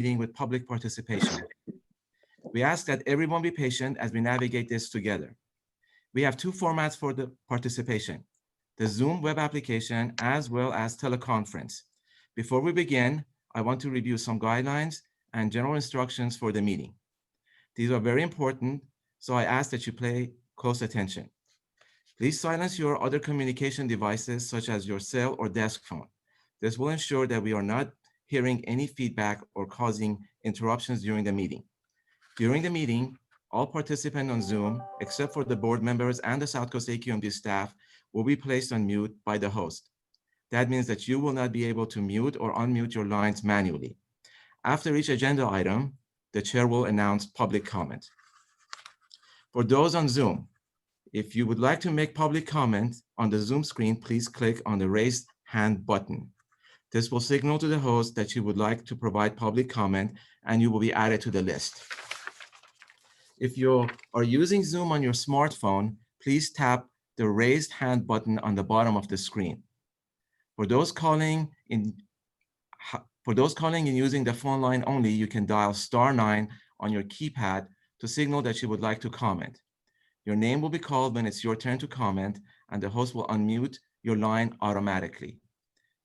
meeting with public participation. We ask that everyone be patient as we navigate this together. We have two formats for the participation, the Zoom web application as well as teleconference. Before we begin, I want to review some guidelines and general instructions for the meeting. These are very important, so I ask that you pay close attention. Please silence your other communication devices such as your cell or desk phone. This will ensure that we are not hearing any feedback or causing interruptions during the meeting. During the meeting, all participants on Zoom, except for the board members and the South Coast AQMD staff, will be placed on mute by the host. That means that you will not be able to mute or unmute your lines manually. After each agenda item, the chair will announce public comment. For those on Zoom, if you would like to make public comment on the Zoom screen, please click on the raised hand button. This will signal to the host that you would like to provide public comment and you will be added to the list. If you are using Zoom on your smartphone, please tap the raised hand button on the bottom of the screen. For those calling in using the phone line only, you can dial *9 on your keypad to signal that you would like to comment. Your name will be called when it's your turn to comment, and the host will unmute your line automatically.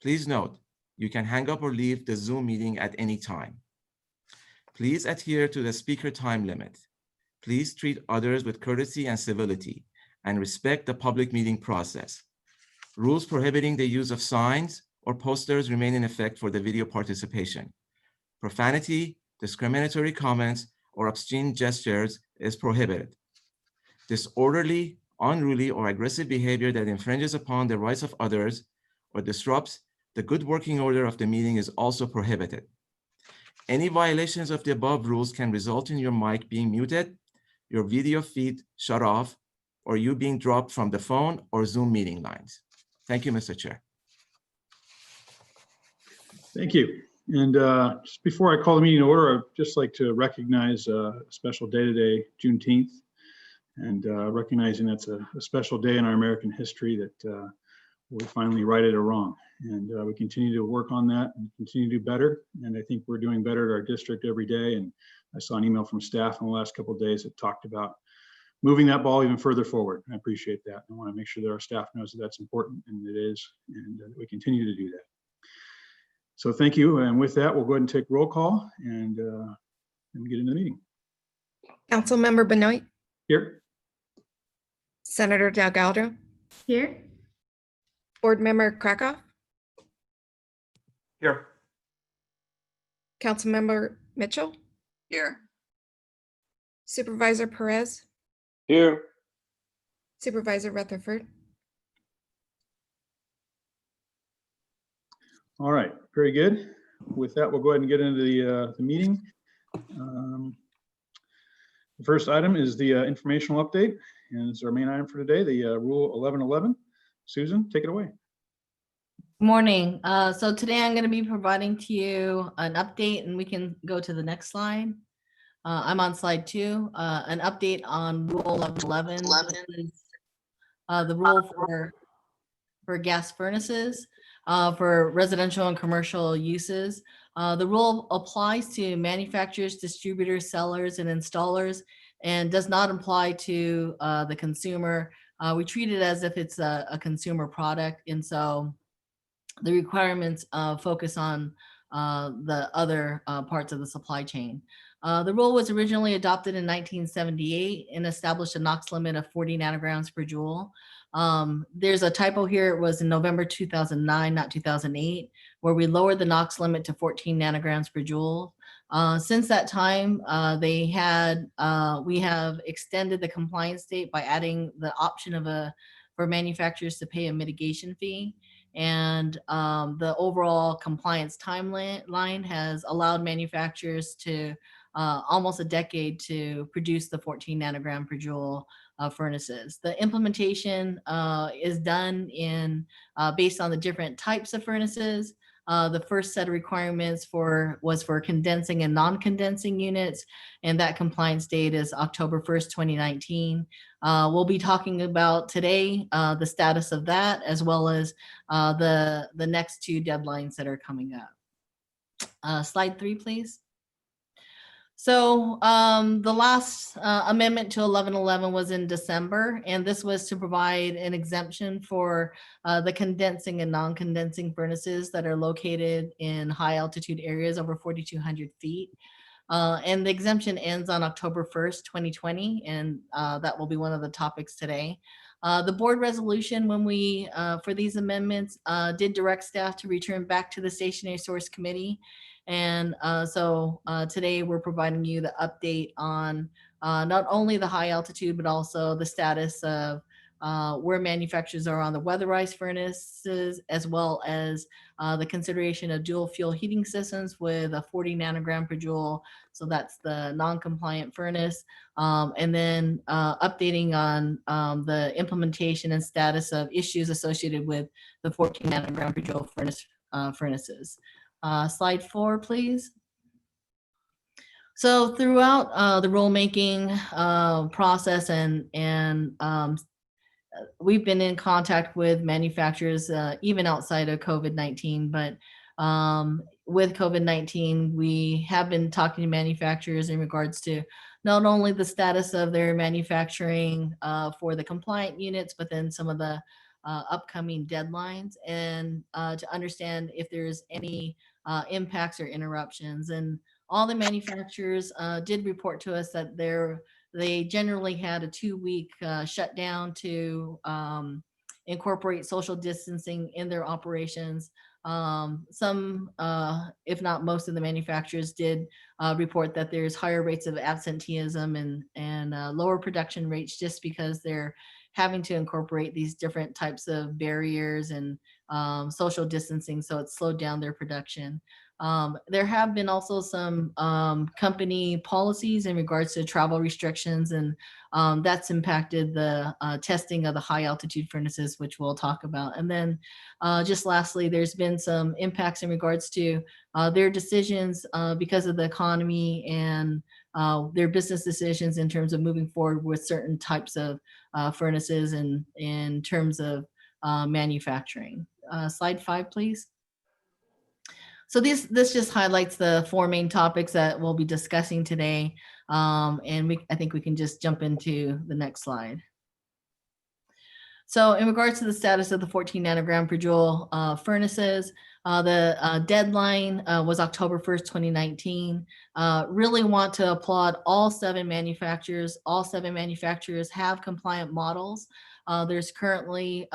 Please note, you can hang up or leave the Zoom meeting at any time. Please adhere to the speaker time limit. Please treat others with courtesy and civility, and respect the public meeting process. Rules prohibiting the use of signs or posters remain in effect for the video participation. Profanity, discriminatory comments, or obscene gestures is prohibited. Disorderly, unruly, or aggressive behavior that infringes upon the rights of others or disrupts the good working order of the meeting is also prohibited. Any violations of the above rules can result in your mic being muted, your video feed shut off, or you being dropped from the phone or Zoom meeting lines. Thank you, Mr. Chair. Thank you. And just before I call the meeting to order, I'd just like to recognize a special day today, Juneteenth, and recognizing that's a special day in our American history that we finally righted a wrong. And we continue to work on that and continue to do better. And I think we're doing better at our district every day. And I saw an email from staff in the last couple of days that talked about moving that ball even further forward. I appreciate that. I want to make sure that our staff knows that that's important, and it is, and we continue to do that. So thank you. And with that, we'll go ahead and take roll call and get into the meeting. Councilmember Benoit. Here. Senator Delgado. Here. Board Member Krakow. Here. Councilmember Mitchell. Here. Supervisor Perez. Here. Supervisor Rutherford. All right, very good. With that, we'll go ahead and get into the meeting. The first item is the informational update, and it's our main item for today, the Rule 1111. Susan, take it away. Good morning. So today I'm going to be providing to you an update, and we can go to the next slide. I'm on slide 2, an update on Rule 1111, the rule for gas furnaces for residential and commercial uses. The rule applies to manufacturers, distributors, sellers, and installers, and does not apply to the consumer. We treat it as if it's a consumer product, and so the requirements focus on the other parts of the supply chain. The rule was originally adopted in 1978 and established a NOx limit of 40 nanograms per joule. There's a typo here. It was in November 2009, not 2008, where we lowered the NOx limit to 14 nanograms per joule. Since that time, we have extended the compliance date by adding the option for manufacturers to pay a mitigation fee. And the overall compliance timeline has allowed manufacturers to almost a decade to produce the 14 nanogram per joule furnaces. The implementation is done based on the different types of furnaces. The first set of requirements was for condensing and non-condensing units, and that compliance date is October 1st, 2019. We'll be talking about today the status of that, as well as the next 2 deadlines that are coming up. Slide 3, please. So the last amendment to 1111 was in December, and this was to provide an exemption for the condensing and non-condensing furnaces that are located in high altitude areas over 4,200 feet. And the exemption ends on October 1st, 2020, and that will be one of the topics today. The board resolution when we, for these amendments, did direct staff to return back to the Stationary Source Committee. And so today we're providing you the update on not only the high altitude, but also the status of where manufacturers are on the weatherized furnaces, as well as the consideration of dual fuel heating systems with a 40 nanogram per joule. So that's the non-compliant furnace. And then updating on the implementation and status of issues associated with the 14 nanogram per joule furnaces. Slide 4, please. So throughout the rulemaking process and we've been in contact with manufacturers even outside of COVID-19, but with COVID-19, we have been talking to manufacturers in regards to not only the status of their manufacturing for the compliant units, but then some of the upcoming deadlines, and to understand if there's any impacts or interruptions. And all the manufacturers did report to us that they generally had a 2-week shutdown to incorporate social distancing in their operations. Some, if not most of the manufacturers did report that there's higher rates of absenteeism and lower production rates just because they're having to incorporate these different types of barriers and social distancing. So it's slowed down their production. There have been also some company policies in regards to travel restrictions, and that's impacted the testing of the high altitude furnaces, which we'll talk about. And then just lastly, there's been some impacts in regards to their decisions because of the economy and their business decisions in terms of moving forward with certain types of furnaces and in terms of manufacturing. Slide 5, please. So this just highlights the 4 main topics that we'll be discussing today. And I think we can just jump into the next slide. So in regards to the status of the 14 nanogram per joule furnaces, the deadline was October 1st, 2019. Really want to applaud all 7 manufacturers. All 7 manufacturers have compliant models. There's currently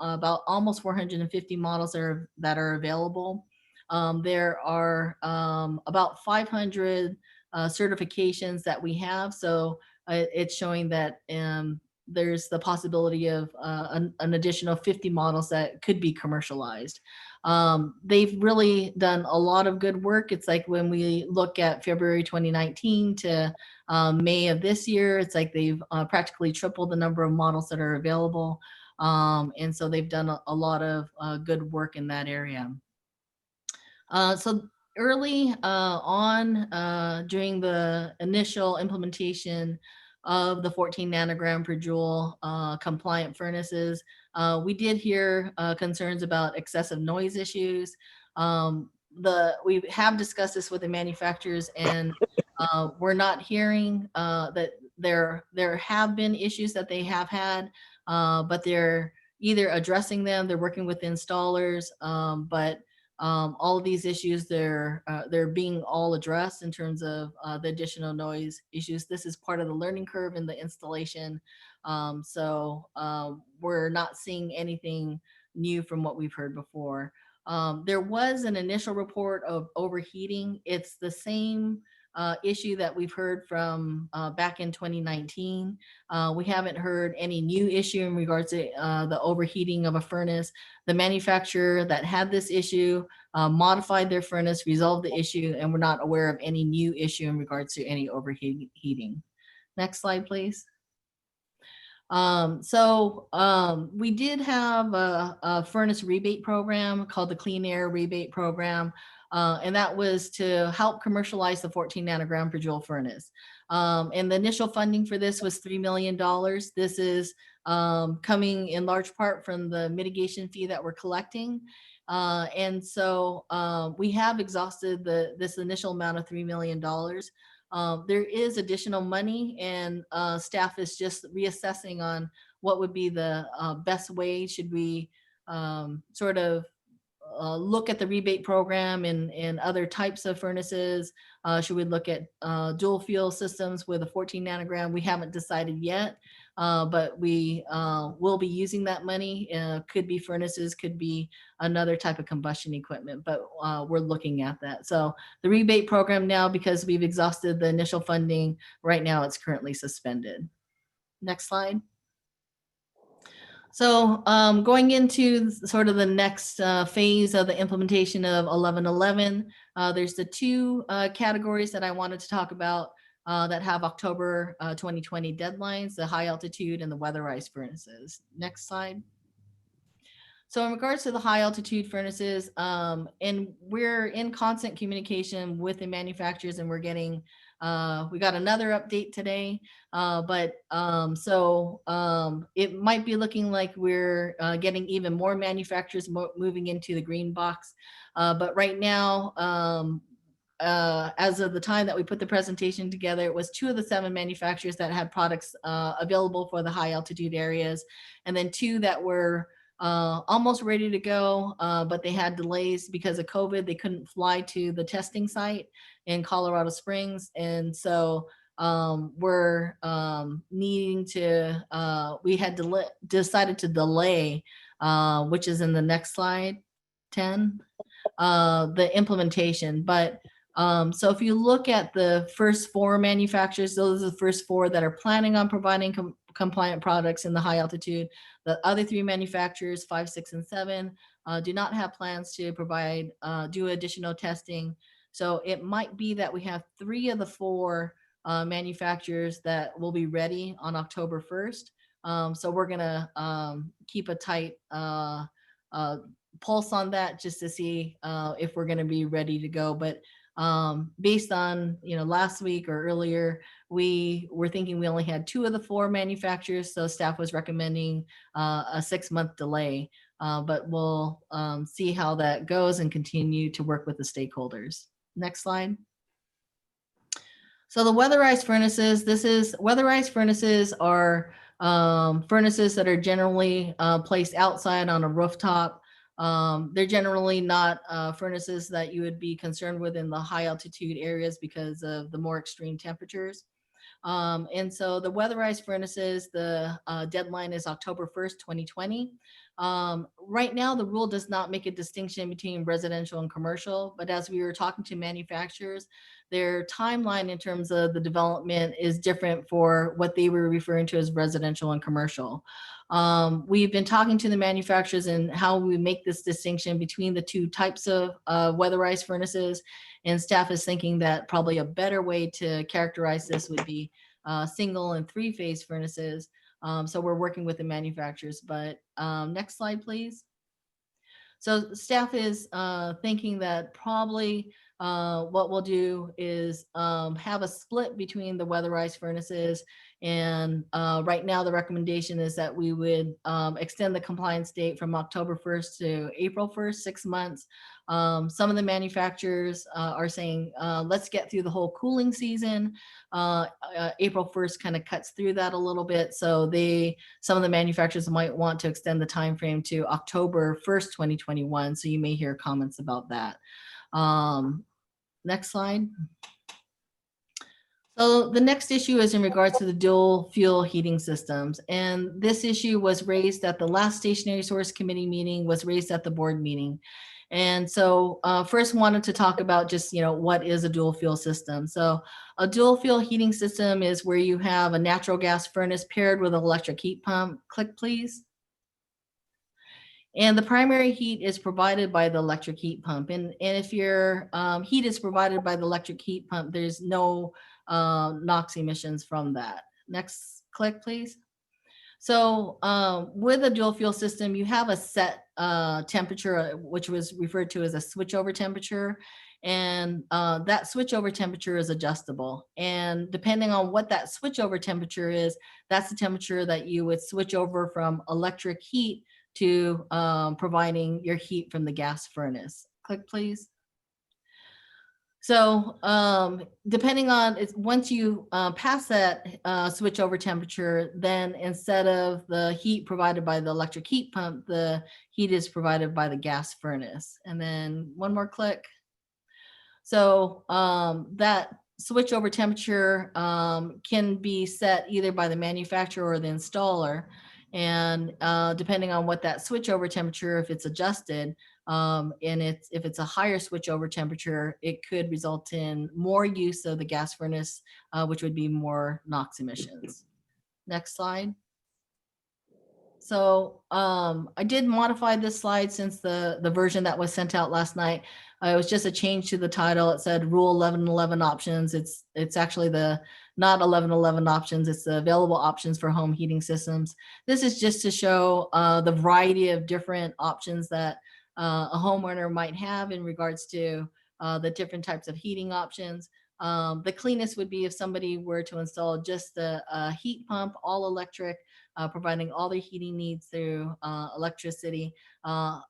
about almost 450 models that are available. There are about 500 certifications that we have. So it's showing that there's the possibility of an additional 50 models that could be commercialized. They've really done a lot of good work. It's like when we look at February 2019 to May of this year, it's like they've practically tripled the number of models that are available. And so they've done a lot of good work in that area. So early on during the initial implementation of the 14 nanogram per joule compliant furnaces, we did hear concerns about excessive noise issues. We have discussed this with the manufacturers, and we're not hearing that there have been issues that they have had, but they're either addressing them, they're working with installers, but all of these issues, they're being all addressed in terms of the additional noise issues. This is part of the learning curve in the installation. So we're not seeing anything new from what we've heard before. There was an initial report of overheating. It's the same issue that we've heard from back in 2019. We haven't heard any new issue in regards to the overheating of a furnace. The manufacturer that had this issue modified their furnace, resolved the issue, and we're not aware of any new issue in regards to any overheating. Next slide, please. We did have a furnace rebate program called the Clean Air Rebate Program. And that was to help commercialize the 14 nanogram per joule furnace. And the initial funding for this was $3 million. This is coming in large part from the mitigation fee that we're collecting. And so we have exhausted this initial amount of $3 million. there is additional money, and staff is just reassessing on what would be the best way. Should we sort of look at the rebate program and other types of furnaces? Should we look at dual fuel systems with a 14 nanogram? We haven't decided yet, but we will be using that money. Could be furnaces, could be another type of combustion equipment, but we're looking at that. So the rebate program now, because we've exhausted the initial funding, right now it's currently suspended. Next slide. So going into sort of the next phase of the implementation of 1111, there's the two categories that I wanted to talk about that have October 2020 deadlines, the high altitude and the weatherized furnaces. Next slide. So in regards to the high altitude furnaces, and we're in constant communication with the manufacturers, and we're getting, we got another update today, but it might be looking like we're getting even more manufacturers moving into the green box. But right now, as of the time that we put the presentation together, it was 2 of the 7 manufacturers that had products available for the high altitude areas, and then 2 that were almost ready to go, but they had delays because of COVID. They couldn't fly to the testing site in Colorado Springs. And so we're needing to, we had decided to delay, which is in the next slide, 10, the implementation. But so if you look at the first 4 manufacturers, those are the first 4 that are planning on providing compliant products in the high altitude. The other 3 manufacturers, 5, 6, and 7, do not have plans to provide, do additional testing. So it might be that we have 3 of the 4 manufacturers that will be ready on October 1st. So we're gonna keep a tight pulse on that just to see if we're gonna be ready to go. But based on, you know, last week or earlier, we were thinking we only had 2 of the 4 manufacturers, so staff was recommending a 6-month delay, but we'll see how that goes and continue to work with the stakeholders. Next slide. So the weatherized furnaces, weatherized furnaces are furnaces that are generally placed outside on a rooftop. They're generally not furnaces that you would be concerned with in the high altitude areas because of the more extreme temperatures. And so the weatherized furnaces, the deadline is October 1st, 2020. Right now, the rule does not make a distinction between residential and commercial, but as we were talking to manufacturers, their timeline in terms of the development is different for what they were referring to as residential and commercial. We've been talking to the manufacturers and how we make this distinction between the 2 types of weatherized furnaces, and staff is thinking that probably a better way to characterize this would be single and 3-phase furnaces. So we're working with the manufacturers, but next slide, please. So staff is thinking that probably what we'll do is have a split between the weatherized furnaces. And right now the recommendation is that we would extend the compliance date from October 1st to April 1st, 6 months. Some of the manufacturers are saying, let's get through the whole cooling season. April 1st kind of cuts through that a little bit. So some of the manufacturers might want to extend the time frame to October 1st, 2021. So you may hear comments about that. Next slide. So the next issue is in regards to the dual fuel heating systems. And this issue was raised at the last Stationary Source Committee meeting, was raised at the board meeting. And so first wanted to talk about just, you know, what is a dual fuel system? So a dual fuel heating system is where you have a natural gas furnace paired with an electric heat pump. Click, please. And the primary heat is provided by the electric heat pump. And if your heat is provided by the electric heat pump, there's no NOx emissions from that. Next click, please. So with a dual fuel system, you have a set temperature, which was referred to as a switchover temperature. And that switchover temperature is adjustable. And depending on what that switchover temperature is, that's the temperature that you would switch over from electric heat to providing your heat from the gas furnace. Click, please. So depending on, once you pass that switchover temperature, then instead of the heat provided by the electric heat pump, the heat is provided by the gas furnace. And then one more click. So that switchover temperature can be set either by the manufacturer or the installer. And depending on what that switchover temperature, if it's adjusted, and if it's a higher switchover temperature, it could result in more use of the gas furnace, which would be more NOx emissions. Next slide. So I did modify this slide since the version that was sent out last night. It was just a change to the title. It said Rule 1111 options. It's actually the not 1111 options. It's the available options for home heating systems. This is just to show the variety of different options that a homeowner might have in regards to the different types of heating options. The cleanest would be if somebody were to install just a heat pump, all electric, providing all their heating needs through electricity.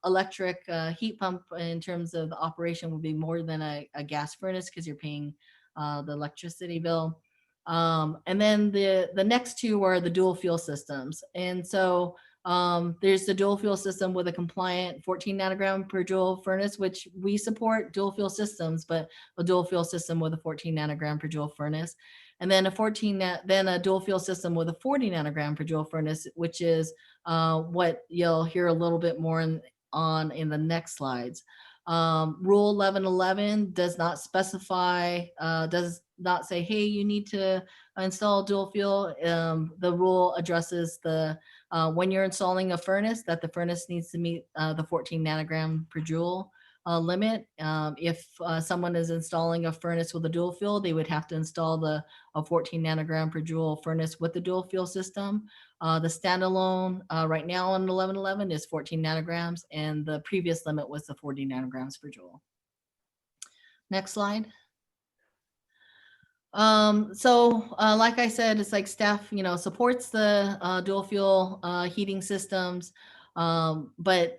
Electric heat pump in terms of the operation would be more than a gas furnace because you're paying the electricity bill. And then the next two are the dual fuel systems. And so there's the dual fuel system with a compliant 14 nanogram per joule furnace, which we support dual fuel systems, but a dual fuel system with a 14 nanogram per joule furnace. And then a dual fuel system with a 40 nanogram per joule furnace, which is what you'll hear a little bit more in the next slides. Rule 1111 does not specify, does not say, hey, you need to install dual fuel. The rule addresses the when you're installing a furnace, that the furnace needs to meet the 14 nanogram per joule limit. If someone is installing a furnace with a dual fuel, they would have to install a 14 nanogram per joule furnace with the dual fuel system. The standalone right now on 1111 is 14 nanograms, and the previous limit was the 40 nanograms per joule. Next slide. Like I said, it's like staff, supports the dual fuel heating systems. But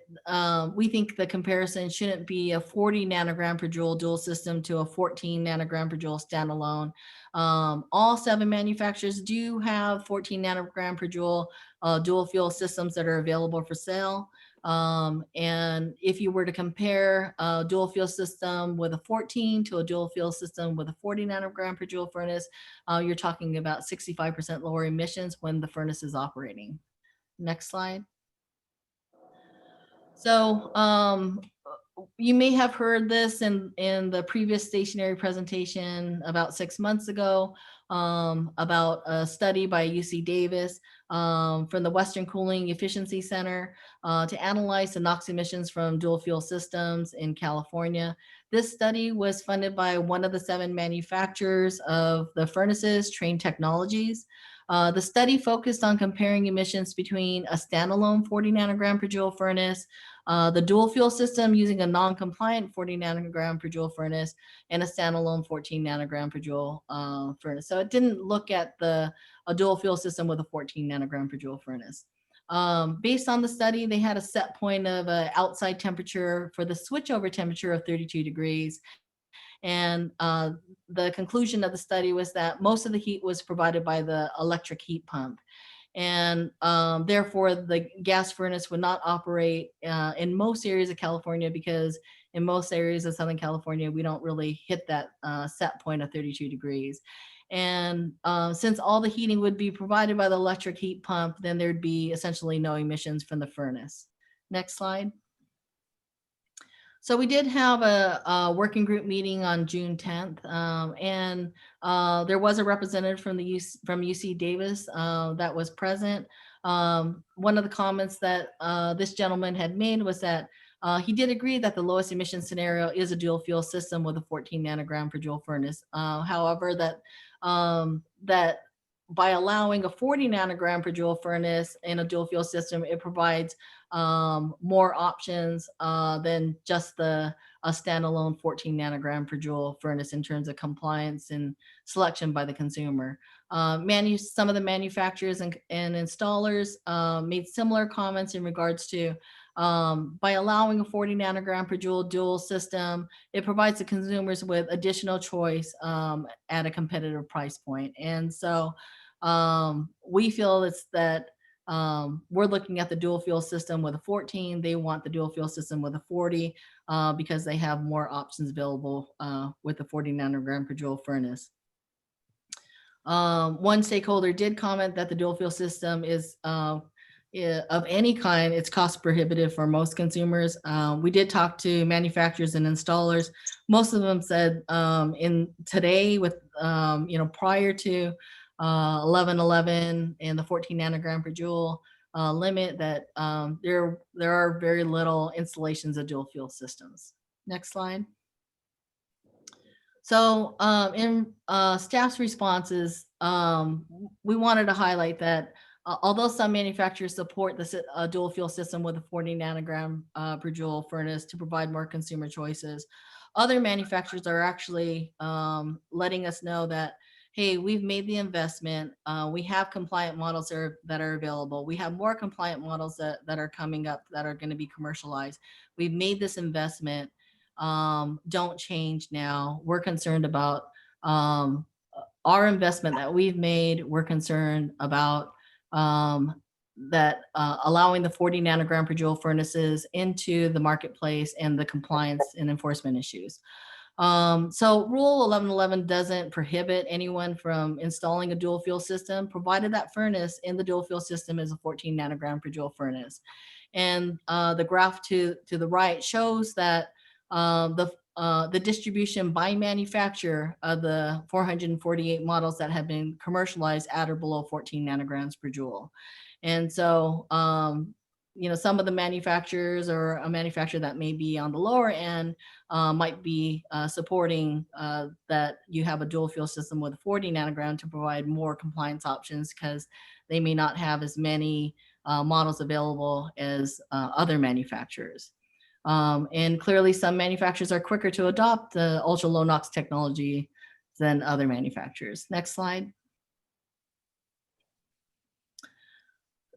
we think the comparison shouldn't be a 40 nanogram per joule dual system to a 14 nanogram per joule standalone. All 7 manufacturers do have 14 nanogram per joule dual fuel systems that are available for sale. And if you were to compare a dual fuel system with a 14 to a dual fuel system with a 40 nanogram per joule furnace, you're talking about 65% lower emissions when the furnace is operating. Next slide. So you may have heard this in the previous stationary presentation about 6 months ago about a study by UC Davis from the Western Cooling Efficiency Center to analyze the NOx emissions from dual fuel systems in California. This study was funded by one of the 7 manufacturers of the furnaces, Trane Technologies. The study focused on comparing emissions between a standalone 40 nanogram per joule furnace, the dual fuel system using a non-compliant 40 nanogram per joule furnace, and a standalone 14 nanogram per joule furnace. So it didn't look at a dual fuel system with a 14 nanogram per joule furnace. Based on the study, they had a set point of outside temperature for the switchover temperature of 32 degrees. And the conclusion of the study was that most of the heat was provided by the electric heat pump. And therefore, the gas furnace would not operate in most areas of California, because in most areas of Southern California, we don't really hit that set point of 32 degrees. And since all the heating would be provided by the electric heat pump, then there'd be essentially no emissions from the furnace. Next slide. So we did have a working group meeting on June 10th, and there was a representative from UC Davis that was present. One of the comments that this gentleman had made was that he did agree that the lowest emission scenario is a dual fuel system with a 14 nanogram per joule furnace. However, that by allowing a 40 nanogram per joule furnace in a dual fuel system, it provides more options than just a standalone 14 nanogram per joule furnace in terms of compliance and selection by the consumer. Some of the manufacturers and installers made similar comments in regards to By allowing a 40 nanogram per joule dual system, it provides the consumers with additional choice at a competitive price point. And so we feel it's that we're looking at the dual fuel system with a 14. They want the dual fuel system with a 40 because they have more options available with the 40 nanogram per joule furnace. One stakeholder did comment that the dual fuel system is of any kind, it's cost prohibitive for most consumers. We did talk to manufacturers and installers. Most of them said in today with, prior to 1111 and the 14 nanogram per joule limit, that there are very little installations of dual fuel systems. Next slide. So in staff's responses, we wanted to highlight that although some manufacturers support the dual fuel system with a 40 nanogram per joule furnace to provide more consumer choices, other manufacturers are actually letting us know that, hey, we've made the investment. We have compliant models that are available. We have more compliant models that are coming up that are going to be commercialized. We've made this investment. Don't change now. We're concerned about our investment that we've made. We're concerned about that allowing the 40 nanogram per joule furnaces into the marketplace and the compliance and enforcement issues. So Rule 1111 doesn't prohibit anyone from installing a dual fuel system, provided that furnace in the dual fuel system is a 14 nanogram per joule furnace. And the graph to the right shows that the distribution by manufacturer of the 448 models that have been commercialized at or below 14 nanograms per joule. And so, some of the manufacturers or a manufacturer that may be on the lower end might be supporting that you have a dual fuel system with a 40 nanogram to provide more compliance options because they may not have as many models available as other manufacturers. And clearly some manufacturers are quicker to adopt the ultra low NOx technology than other manufacturers. Next slide.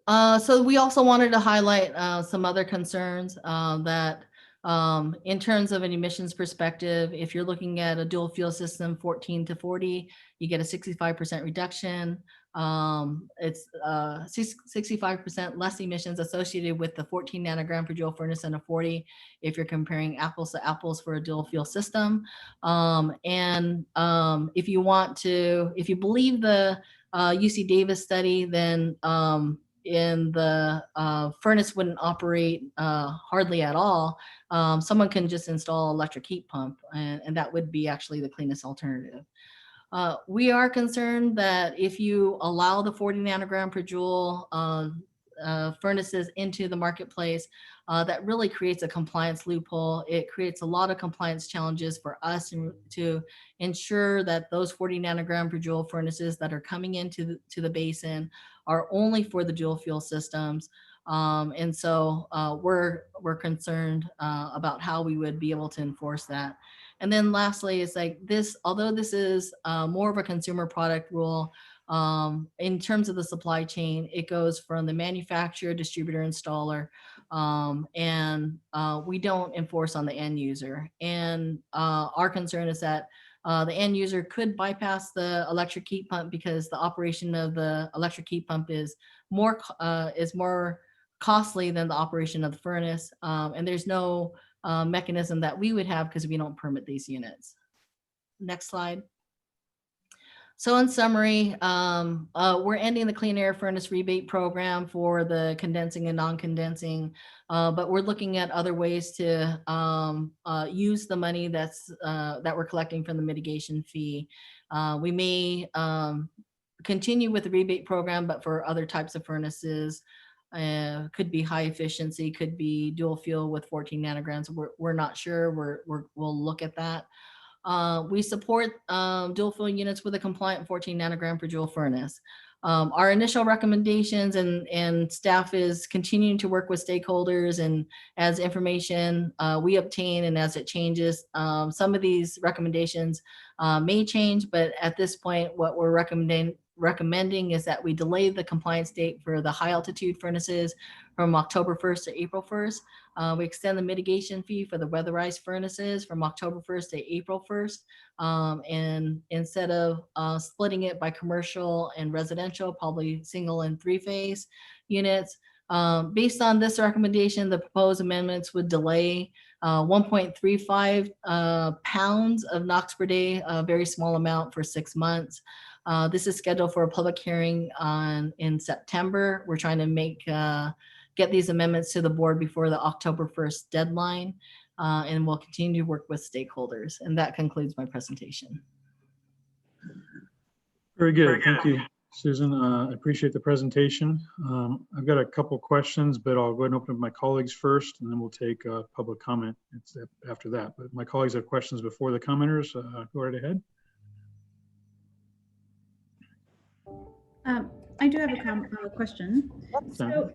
So we also wanted to highlight some other concerns that in terms of an emissions perspective, if you're looking at a dual fuel system 14 to 40, you get a 65% reduction. It's 65% less emissions associated with the 14 nanogram per joule furnace and a 40 if you're comparing apples to apples for a dual fuel system. If you believe the UC Davis study, then in the furnace wouldn't operate hardly at all. Someone can just install electric heat pump, and that would be actually the cleanest alternative. We are concerned that if you allow the 40 nanogram per joule furnaces into the marketplace, that really creates a compliance loophole. It creates a lot of compliance challenges for us to ensure that those 40 nanogram per joule furnaces that are coming into the basin are only for the dual fuel systems. And so we're concerned about how we would be able to enforce that. And then lastly, it's like this, although this is more of a consumer product rule, in terms of the supply chain, it goes from the manufacturer, distributor, installer, and we don't enforce on the end user. And our concern is that the end user could bypass the electric heat pump because the operation of the electric heat pump is more costly than the operation of the furnace. And there's no mechanism that we would have because we don't permit these units. Next slide. So in summary, we're ending the Clean Air Furnace Rebate Program for the condensing and non-condensing, but we're looking at other ways to use the money that we're collecting from the mitigation fee. We may continue with the rebate program, but for other types of furnaces, could be high efficiency, could be dual fuel with 14 nanograms. We're not sure. We'll look at that. We support dual fuel units with a compliant 14 nanogram per joule furnace. Our initial recommendations and staff is continuing to work with stakeholders, and as information we obtain and as it changes, some of these recommendations may change, but at this point, what we're recommending is that we delay the compliance date for the high altitude furnaces from October 1st to April 1st. We extend the mitigation fee for the weatherized furnaces from October 1st to April 1st. And instead of splitting it by commercial and residential, probably single and three-phase units. Based on this recommendation, the proposed amendments would delay 1.35 pounds of NOx per day, a very small amount, for 6 months. This is scheduled for a public hearing in September. We're trying to get these amendments to the board before the October 1st deadline, and we'll continue to work with stakeholders. And that concludes my presentation. Very good. Thank you, Susan. I appreciate the presentation. I've got a couple questions, but I'll go ahead and open up my colleagues first, and then we'll take public comment after that. But my colleagues have questions before the commenters. Go right ahead. I do have a question. So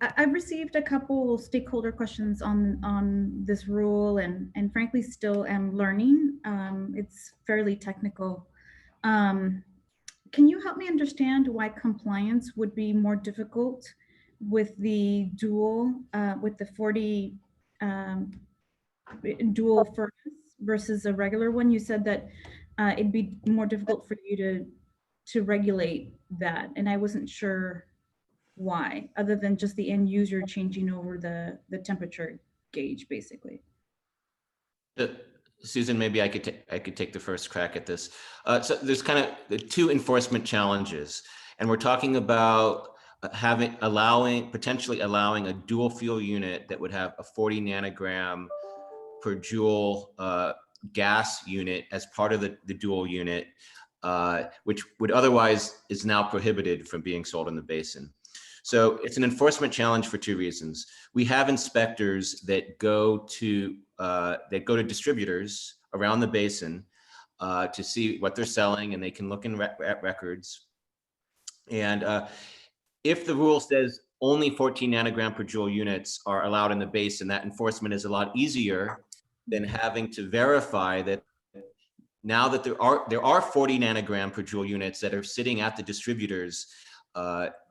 I've received a couple stakeholder questions on this rule, and frankly still am learning. It's fairly technical. Can you help me understand why compliance would be more difficult with the with the 40 dual furnace versus a regular one? You said that it'd be more difficult for you to regulate that, and I wasn't sure why, other than just the end user changing over the temperature gauge, basically. Susan, maybe I could take the first crack at this. So there's kind of the two enforcement challenges, and we're talking about potentially allowing a dual fuel unit that would have a 40 nanogram per joule gas unit as part of the dual unit, which would otherwise is now prohibited from being sold in the basin. So it's an enforcement challenge for two reasons. We have inspectors that go to distributors around the basin to see what they're selling, and they can look at records. And if the rule says only 14 nanogram per joule units are allowed in the basin, that enforcement is a lot easier than having to verify that now that there are 40 nanogram per joule units that are sitting at the distributors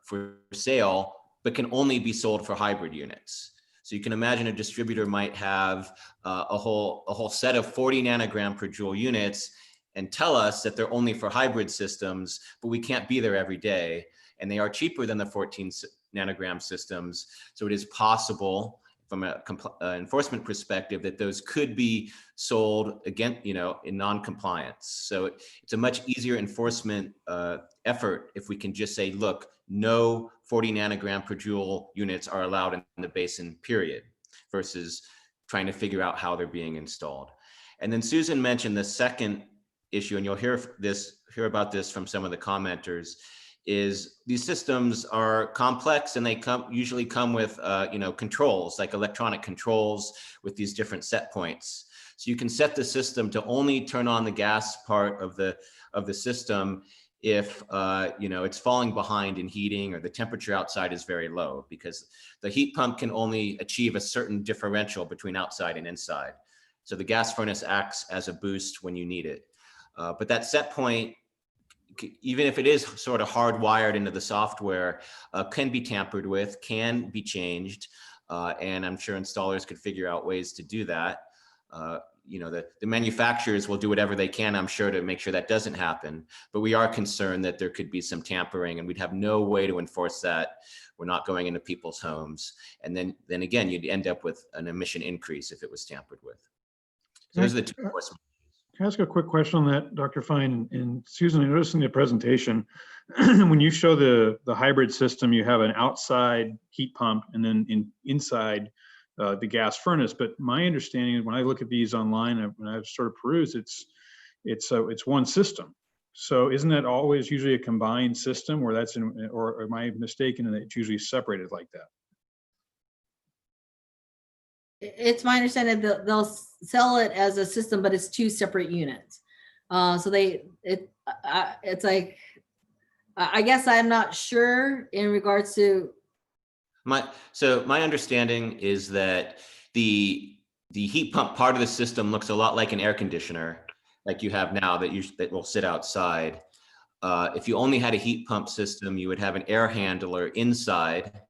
for sale, but can only be sold for hybrid units. So you can imagine a distributor might have a whole set of 40 nanogram per joule units and tell us that they're only for hybrid systems, but we can't be there every day. And they are cheaper than the 14 nanogram systems. So it is possible from an enforcement perspective that those could be sold again, in non-compliance. So it's a much easier enforcement effort if we can just say, look, no 40 nanogram per joule units are allowed in the basin, period, versus trying to figure out how they're being installed. And then Susan mentioned the second issue, and you'll hear about this from some of the commenters, is these systems are complex, and they usually come with controls, like electronic controls with these different set points. So you can set the system to only turn on the gas part of the system if it's falling behind in heating, or the temperature outside is very low, because the heat pump can only achieve a certain differential between outside and inside. So the gas furnace acts as a boost when you need it. But that set point, even if it is sort of hardwired into the software, can be tampered with, can be changed, and I'm sure installers could figure out ways to do that. The manufacturers will do whatever they can, I'm sure, to make sure that doesn't happen. But we are concerned that there could be some tampering, and we'd have no way to enforce that. We're not going into people's homes, and then again, you'd end up with an emission increase if it was tampered with. So those are the two enforcement. Can I ask a quick question on that, Dr. Fine? And Susan, I noticed in the presentation, when you show the hybrid system, you have an outside heat pump and then inside the gas furnace. But my understanding is, when I look at these online, when I've sort of perused, it's one system. So isn't that always usually a combined system, or or am I mistaken in that it's usually separated like that? It's my understanding that they'll sell it as a system, but it's two separate units. So it's like, I guess I'm not sure in regards to. My understanding is that the heat pump part of the system looks a lot like an air conditioner, like you have now that will sit outside. If you only had a heat pump system, you would have an air handler inside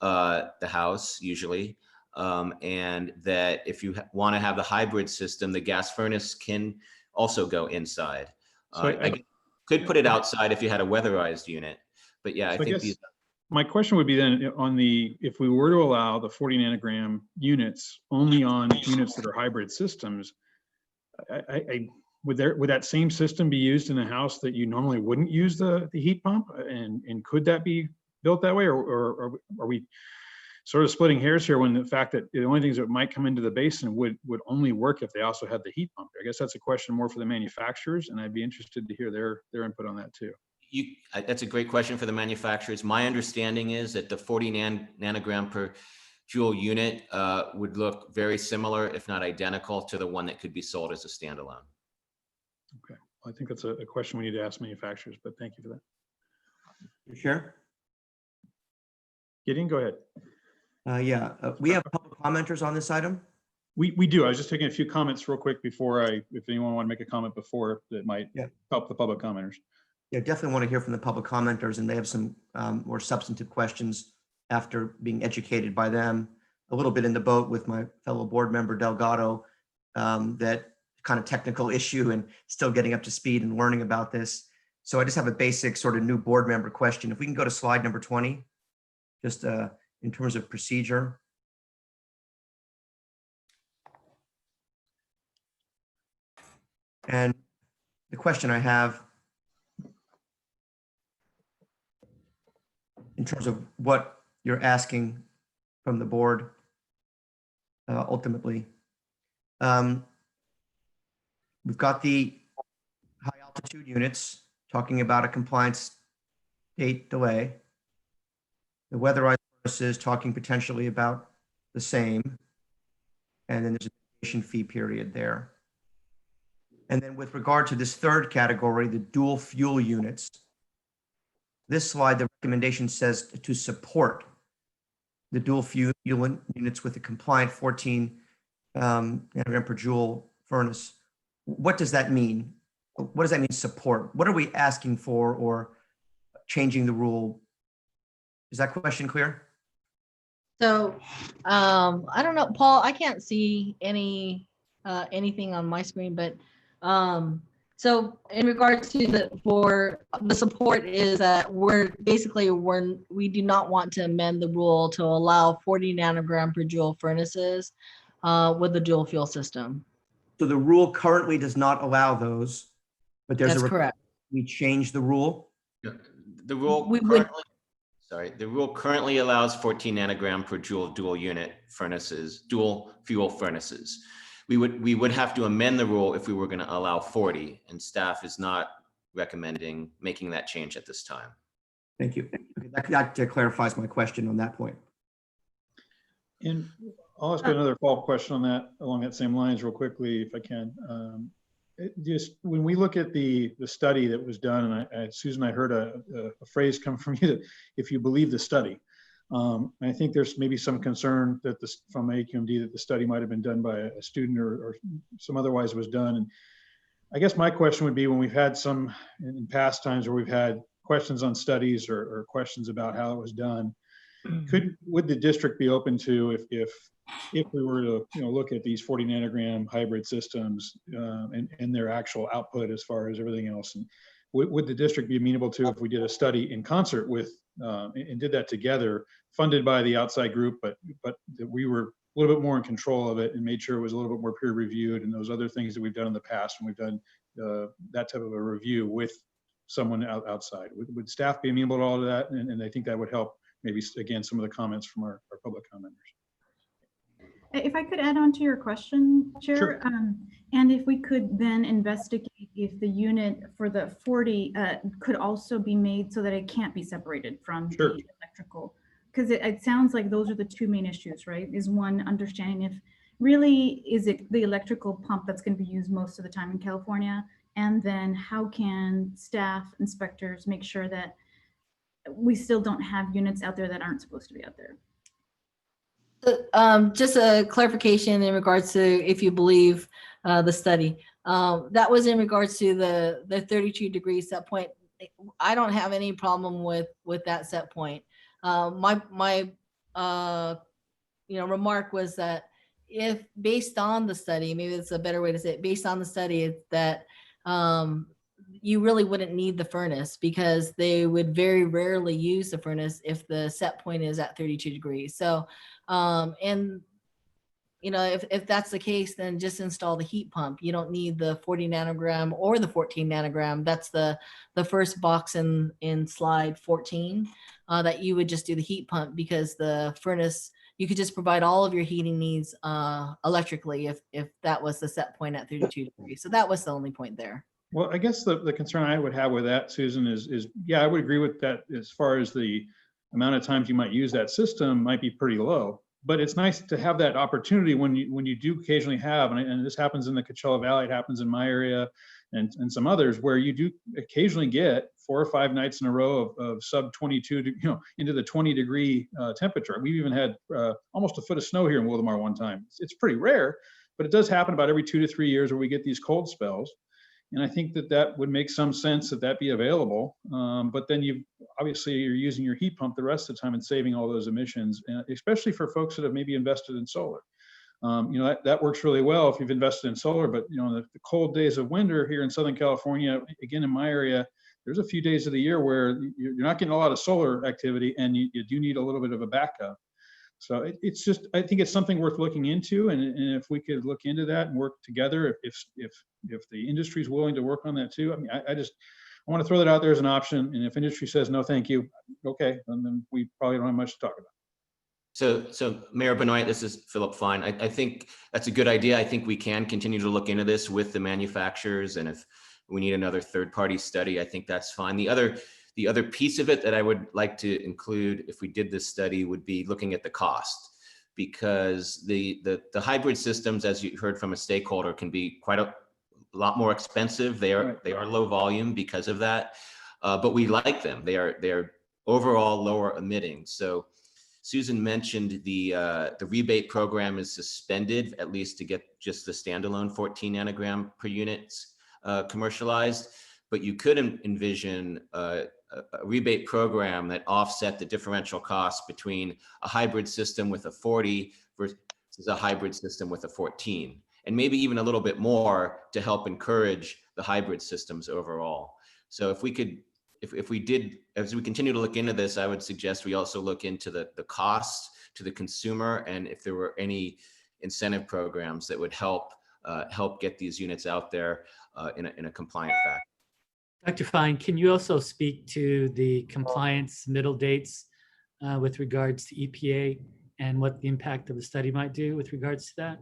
the house usually. And that if you want to have the hybrid system, the gas furnace can also go inside. So I could put it outside if you had a weatherized unit, but yeah, I So I think guess these. my question would be then on the, if we were to allow the 40 nanogram units only on units that are hybrid systems, would that same system be used in a house that you normally wouldn't use the heat pump? And could that be built that way? Or are we sort of splitting hairs here when the fact that the only things that might come into the basin would only work if they also had the heat pump? I guess that's a question more for the manufacturers, and I'd be interested to hear their input on that too. That's a great question for the manufacturers. My understanding is that the 40 nanogram per joule unit would look very similar, if not identical, to the one that could be sold as a standalone. Okay, well, I think that's a question we need to ask manufacturers, but thank you for that. Sure. Gideon, go ahead. We have public commenters on this item. We do. I was just taking a few comments real quick before if anyone want to make a comment before that might help the public commenters. Yeah, definitely want to hear from the public commenters, and they have some more substantive questions after being educated by them. A little bit in the boat with my fellow board member Delgado, that kind of technical issue and still getting up to speed and learning about this. So I just have a basic sort of new board member question. If we can go to slide number 20, just in terms of procedure. And the question I have in terms of what you're asking from the board ultimately. We've got the high altitude units talking about a compliance date delay. The weatherized furnaces talking potentially about the same. And then there's a mitigation fee period there. And then with regard to this third category, the dual fuel units, this slide, the recommendation says to support the dual fuel units with a compliant 14 nanogram per joule furnace. What does that mean? What does that mean, support? What are we asking for or changing the rule? Is that question clear? So I don't know, Paul, I can't see anything on my screen, but so in regards to for the support is that we do not want to amend the rule to allow 40 nanogram per joule furnaces with the dual fuel system. So the rule currently does not allow those, but there's That's correct. We change the rule. The rule the rule currently allows 14 nanogram per joule dual unit furnaces, dual fuel furnaces. We would have to amend the rule if we were going to allow 40, and staff is not recommending making that change at this time. Thank you. That clarifies my question on that point. And I'll ask another follow-up question on that along that same lines real quickly, if I can. Just when we look at the study that was done, and Susan, I heard a phrase come from you that if you believe the study, I think there's maybe some concern that from AQMD that the study might have been done by a student or some otherwise was done. And I guess my question would be, when we've had some in past times where we've had questions on studies or questions about how it was done, would the district be open to if we were to look at these 40 nanogram hybrid systems and their actual output as far as everything else, and would the district be amenable to if we did a study in concert with and did that together, funded by the outside group, but that we were a little bit more in control of it and made sure it was a little bit more peer reviewed and those other things that we've done in the past when we've done that type of a review with someone outside? Would staff be amenable to all of that? And I think that would help maybe, again, some of the comments from our public commenters. If I could add on to your question, Chair, Sure. And if we could then investigate if the unit for the 40 could also be made so that it can't be separated from Sure. the electrical, because it sounds like those are the two main issues, right? Is one, understanding if really is it the electrical pump that's going to be used most of the time in California, and then how can staff inspectors make sure that we still don't have units out there that aren't supposed to be out there? Just a clarification in regards to if you believe the study. That was in regards to the 32 degree set point I don't have any problem with that set point. My remark was that if based on the study, maybe it's a better way to say it, based on the study, it's that you really wouldn't need the furnace because they would very rarely use the furnace if the set point is at 32 degrees. So, and if that's the case, then just install the heat pump. You don't need the 40 nanogram or the 14 nanogram. That's the first box in slide 14, that you would just do the heat pump, because the furnace, you could just provide all of your heating needs electrically if that was the set point at 32 degrees. So that was the only point there. Well, I guess the concern I would have with that, Susan, is yeah, I would agree with that as far as the amount of times you might use that system might be pretty low. But it's nice to have that opportunity when you do occasionally have, and this happens in the Coachella Valley, it happens in my area and some others, where you do occasionally get 4 or 5 nights in a row of sub 22, into the 20-degree temperature. We've even had almost a foot of snow here in Wildomar one time. It's pretty rare, but it does happen about every 2 to 3 years where we get these cold spells. And I think that would make some sense that be available. But then obviously you're using your heat pump the rest of the time and saving all those emissions, especially for folks that have maybe invested in solar. That works really well if you've invested in solar, but the cold days of winter here in Southern California, again, in my area, there's a few days of the year where you're not getting a lot of solar activity and you do need a little bit of a backup. So I think it's something worth looking into, and if we could look into that and work together, if the industry is willing to work on that too. I mean, I want to throw that out there as an option, and if industry says no, thank you, okay, and then we probably don't have much to talk about. So Mayor Benoit, this is Philip Fine. I think that's a good idea. I think we can continue to look into this with the manufacturers, and if we need another third-party study, I think that's fine. The other piece of it that I would like to include if we did this study would be looking at the cost, because the hybrid systems, as you heard from a stakeholder, can be quite a lot more expensive. They are low volume because of that, but we like them. They are overall lower emitting. So Susan mentioned the rebate program is suspended, at least to get just the standalone 14 nanogram per units commercialized, but you could envision a rebate program that offset the differential cost between a hybrid system with a 40 versus a hybrid system with a 14, and maybe even a little bit more to help encourage the hybrid systems overall. So if we could, if we did, as we continue to look into this, I would suggest we also look into the costs to the consumer, and if there were any incentive programs that would help get these units out there in a compliant fashion. Dr. Fine, can you also speak to the compliance middle dates with regards to EPA and what the impact of the study might do with regards to that?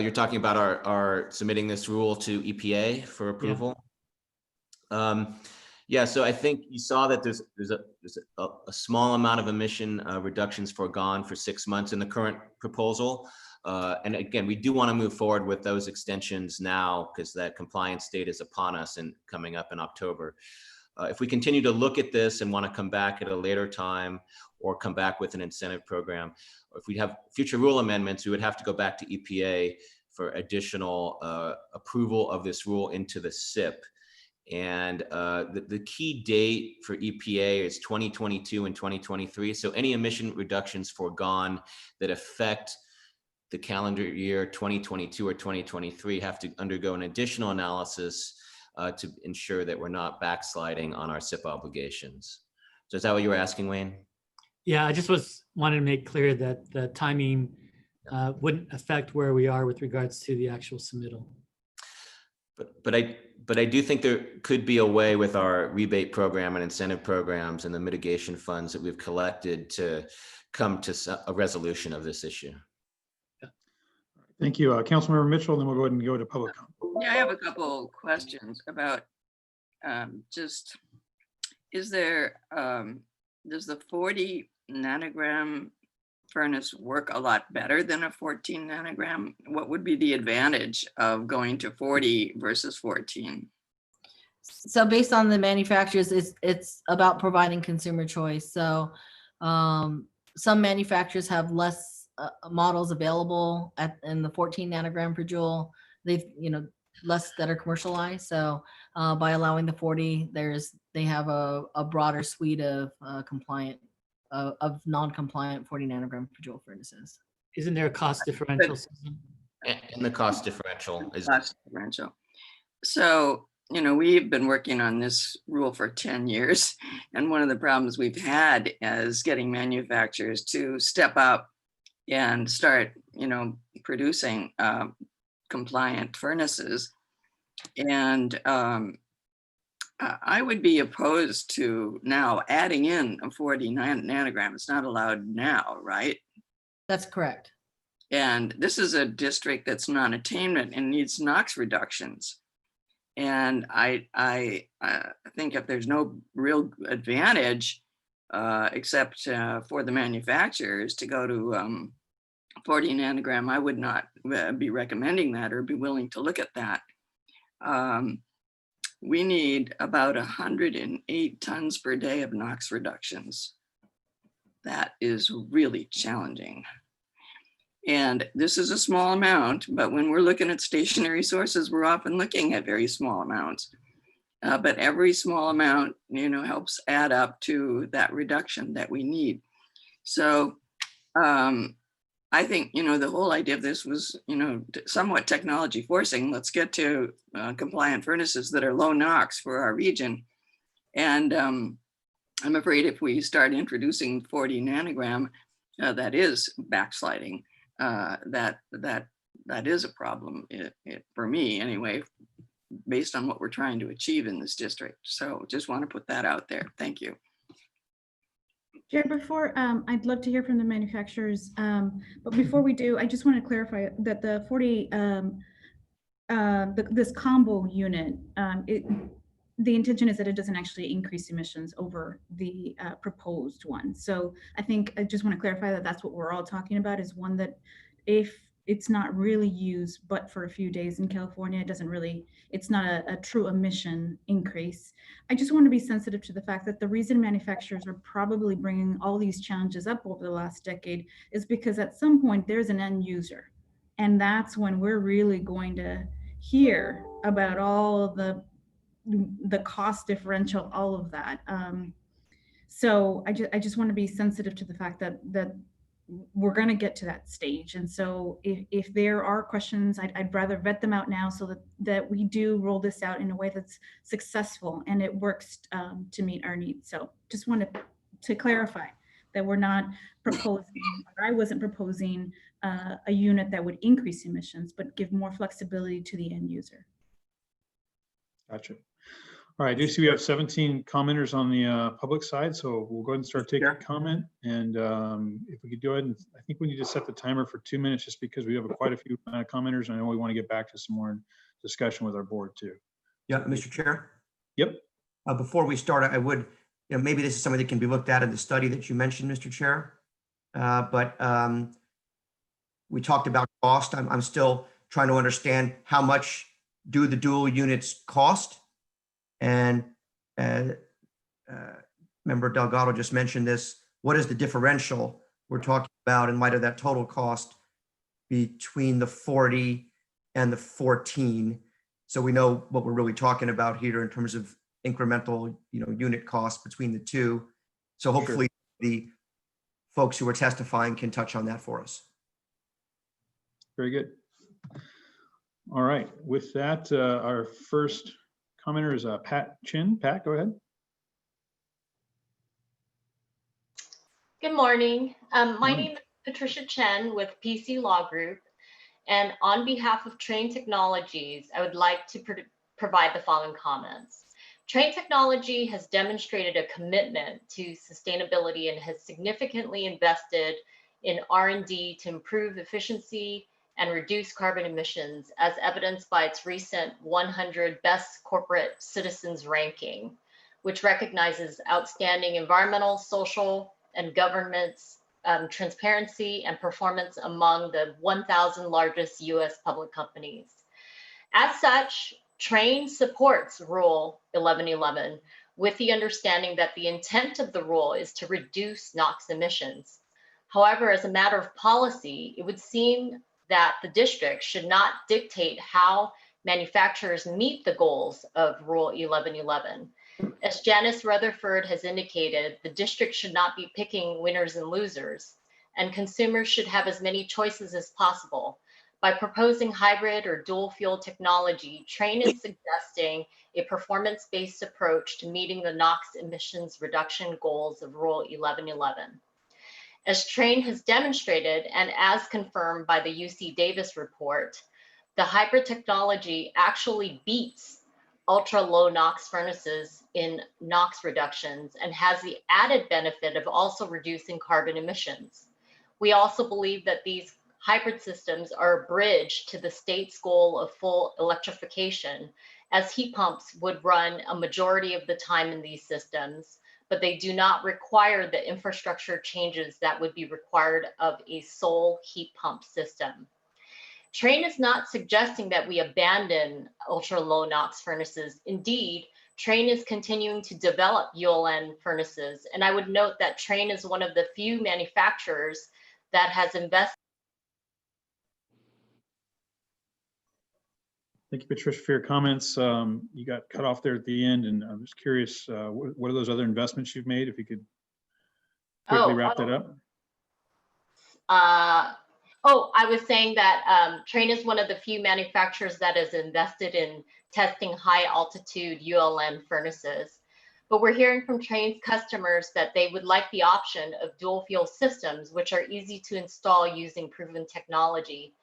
You're talking about our submitting this rule to EPA for approval? Yeah. Yeah, so I think you saw that there's a small amount of emission reductions foregone for 6 months in the current proposal. And again, we do want to move forward with those extensions now because that compliance date is upon us and coming up in October. If we continue to look at this and want to come back at a later time or come back with an incentive program, or if we have future rule amendments, we would have to go back to EPA for additional approval of this rule into the SIP. And the key date for EPA is 2022 and 2023. So any emission reductions foregone that affect the calendar year 2022 or 2023 have to undergo an additional analysis to ensure that we're not backsliding on our SIP obligations. So is that what you were asking, Wayne? Yeah, I just wanted to make clear that the timing wouldn't affect where we are with regards to the actual submittal. But I do think there could be a way with our rebate program and incentive programs and the mitigation funds that we've collected to come to a resolution of this issue. Thank you, Councilmember Mitchell. Then we'll go ahead and go to public comment. Yeah, I have a couple questions about just, is there, does the 40 nanogram furnace work a lot better than a 14 nanogram? What would be the advantage of going to 40 versus 14? So based on the manufacturers, it's about providing consumer choice. So some manufacturers have less models available in the 14 nanogram per joule. They've less that are commercialized. So by allowing the 40, they have a broader suite of compliant, of non-compliant 40 nanogram per joule furnaces. Isn't there a cost differential, Susan? And the cost differential is, Cost differential. So, you know, we've been working on this rule for 10 years. And one of the problems we've had is getting manufacturers to step up and start, you know, producing compliant furnaces. And I would be opposed to now adding in a 40 nanogram. It's not allowed now, right? That's correct. And this is a district that's non-attainment and needs NOx reductions. And I think if there's no real advantage, except for the manufacturers to go to 40 nanogram, I would not be recommending that or be willing to look at that. We need about 108 tons per day of NOx reductions. That is really challenging. And this is a small amount, but when we're looking at stationary sources, we're often looking at very small amounts. But every small amount, you know, helps add up to that reduction that we need. So I think, you know, the whole idea of this was, you know, somewhat technology forcing. Let's get to compliant furnaces that are low NOx for our region. And I'm afraid if we start introducing 40 nanogram, that is backsliding. That is a problem for me anyway, based on what we're trying to achieve in this district. So just want to put that out there. Thank you. Jared, before, I'd love to hear from the manufacturers, but before we do, I just want to clarify that the 40, this combo unit, the intention is that it doesn't actually increase emissions over the proposed one. So I think I just want to clarify that that's what we're all talking about, is one that if it's not really used but for a few days in California, it doesn't really, it's not a true emission increase. I just want to be sensitive to the fact that the reason manufacturers are probably bringing all these challenges up over the last decade is because at some point there's an end user. And that's when we're really going to hear about all the cost differential, all of that. So I just want to be sensitive to the fact that we're going to get to that stage. And so if there are questions, I'd rather vet them out now so that we do roll this out in a way that's successful and it works to meet our needs. So just wanted to clarify that we're not proposing, or I wasn't proposing a unit that would increase emissions, but give more flexibility to the end user. Gotcha. All right, I do see we have 17 commenters on the public side, so we'll go ahead and start taking comment. And if we could go ahead and, I think we need to set the timer for 2 minutes just because we have quite a few commenters, and I know we want to get back to some more discussion with our board too. Yeah, Mr. Chair. Yep. Before we start, I would, maybe this is something that can be looked at in the study that you mentioned, Mr. Chair. But we talked about cost. I'm still trying to understand how much do the dual units cost? And Member Delgado just mentioned this. What is the differential we're talking about in light of that total cost between the 40 and the 14? So we know what we're really talking about here in terms of incremental, unit cost between the two. So hopefully the folks who are testifying can touch on that for us. Very good. All right. With that, our first commenter is Pat Chin. Pat, go ahead. Good morning. My name is Patricia Chen with PC Law Group. And on behalf of Train Technologies, I would like to provide the following comments. Train Technology has demonstrated a commitment to sustainability and has significantly invested in R&D to improve efficiency and reduce carbon emissions, as evidenced by its recent 100 Best Corporate Citizens ranking, which recognizes outstanding environmental, social, and governance transparency and performance among the 1,000 largest US public companies. As such, Train supports Rule 1111 with the understanding that the intent of the rule is to reduce NOx emissions. However, as a matter of policy, it would seem that the district should not dictate how manufacturers meet the goals of Rule 1111. As Janice Rutherford has indicated, the district should not be picking winners and losers, and consumers should have as many choices as possible. By proposing hybrid or dual fuel technology, Trane is suggesting a performance-based approach to meeting the NOx emissions reduction goals of Rule 1111. As Trane has demonstrated, and as confirmed by the UC Davis report, the hybrid technology actually beats ultra low NOx furnaces in NOx reductions and has the added benefit of also reducing carbon emissions. We also believe that these hybrid systems are a bridge to the state's goal of full electrification, as heat pumps would run a majority of the time in these systems, but they do not require the infrastructure changes that would be required of a sole heat pump system. Trane is not suggesting that we abandon ultra low NOx furnaces. Indeed, Trane is continuing to develop ULN furnaces. And I would note that Trane is one of the few manufacturers that has invested. Thank you, Patricia, for your comments. You got cut off there at the end, and I'm just curious, what are those other investments you've made? If you could quickly wrap that up. I was saying that Trane is one of the few manufacturers that has invested in testing high altitude ULN furnaces. But we're hearing from Trane's customers that they would like the option of dual fuel systems, which are easy to install using proven technology.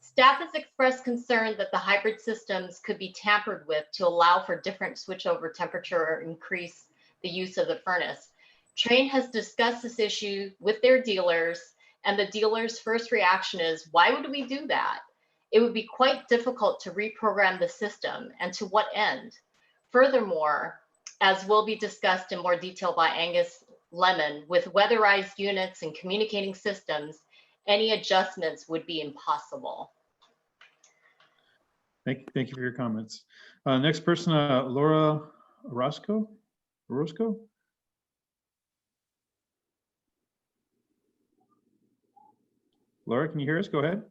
Staff has expressed concern that the hybrid systems could be tampered with to allow for different switchover temperature or increase the use of the furnace. Trane has discussed this issue with their dealers, and the dealer's first reaction is, why would we do that? It would be quite difficult to reprogram the system, and to what end? Furthermore, as will be discussed in more detail by Angus Lemon, with weatherized units and communicating systems, any adjustments would be impossible. Thank you for your comments. Next person, Laura Orozco. Laura, can you hear us? Go ahead.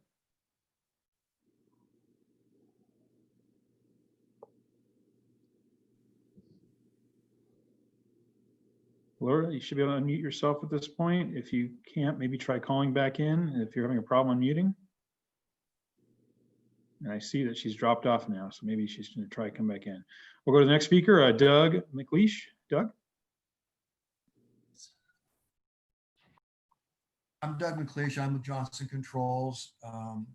Laura, you should be able to unmute yourself at this point. If you can't, maybe try calling back in if you're having a problem unmuting. And I see that she's dropped off now, so maybe she's going to try to come back in. We'll go to the next speaker, Doug McLeish. Doug? I'm Doug McLeish. I'm with Johnson Controls. I'm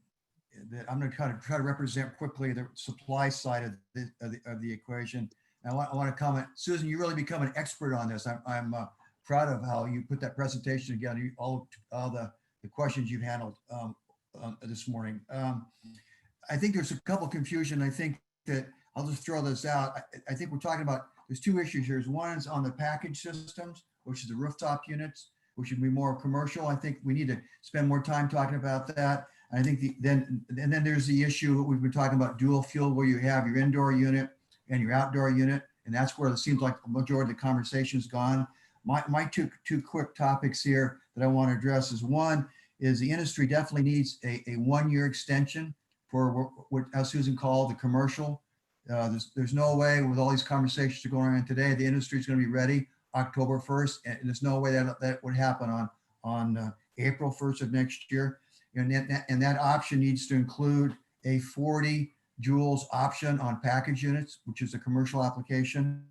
going to kind of try to represent quickly the supply side of the equation. And I want to comment, Susan, you really become an expert on this. I'm proud of how you put that presentation together, all the questions you've handled this morning. I think there's a couple confusion. I think that I'll just throw this out. I think we're talking about, there's two issues here. One is on the package systems, which is the rooftop units, which should be more commercial. I think we need to spend more time talking about that. And I think then there's the issue we've been talking about, dual fuel, where you have your indoor unit and your outdoor unit. And that's where it seems like the majority of the conversation's gone. My two quick topics here that I want to address is, one is the industry definitely needs a 1-year extension for what Susan called the commercial. There's no way, with all these conversations going on today, the industry is going to be ready October 1st, and there's no way that would happen on April 1st of next year. And that option needs to include a 40 joules option on package units, which is a commercial application.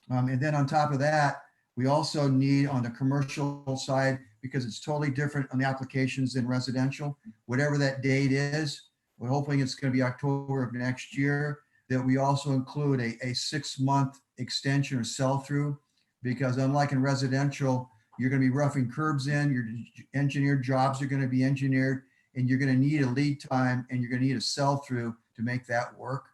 And then on top of that, we also need, on the commercial side, because it's totally different on the applications than residential, whatever that date is, we're hoping it's going to be October of next year, that we also include a 6-month extension or sell-through, because unlike in residential, you're going to be roughing curbs in, your engineered jobs are going to be engineered, and you're going to need a lead time, and you're going to need a sell-through to make that work.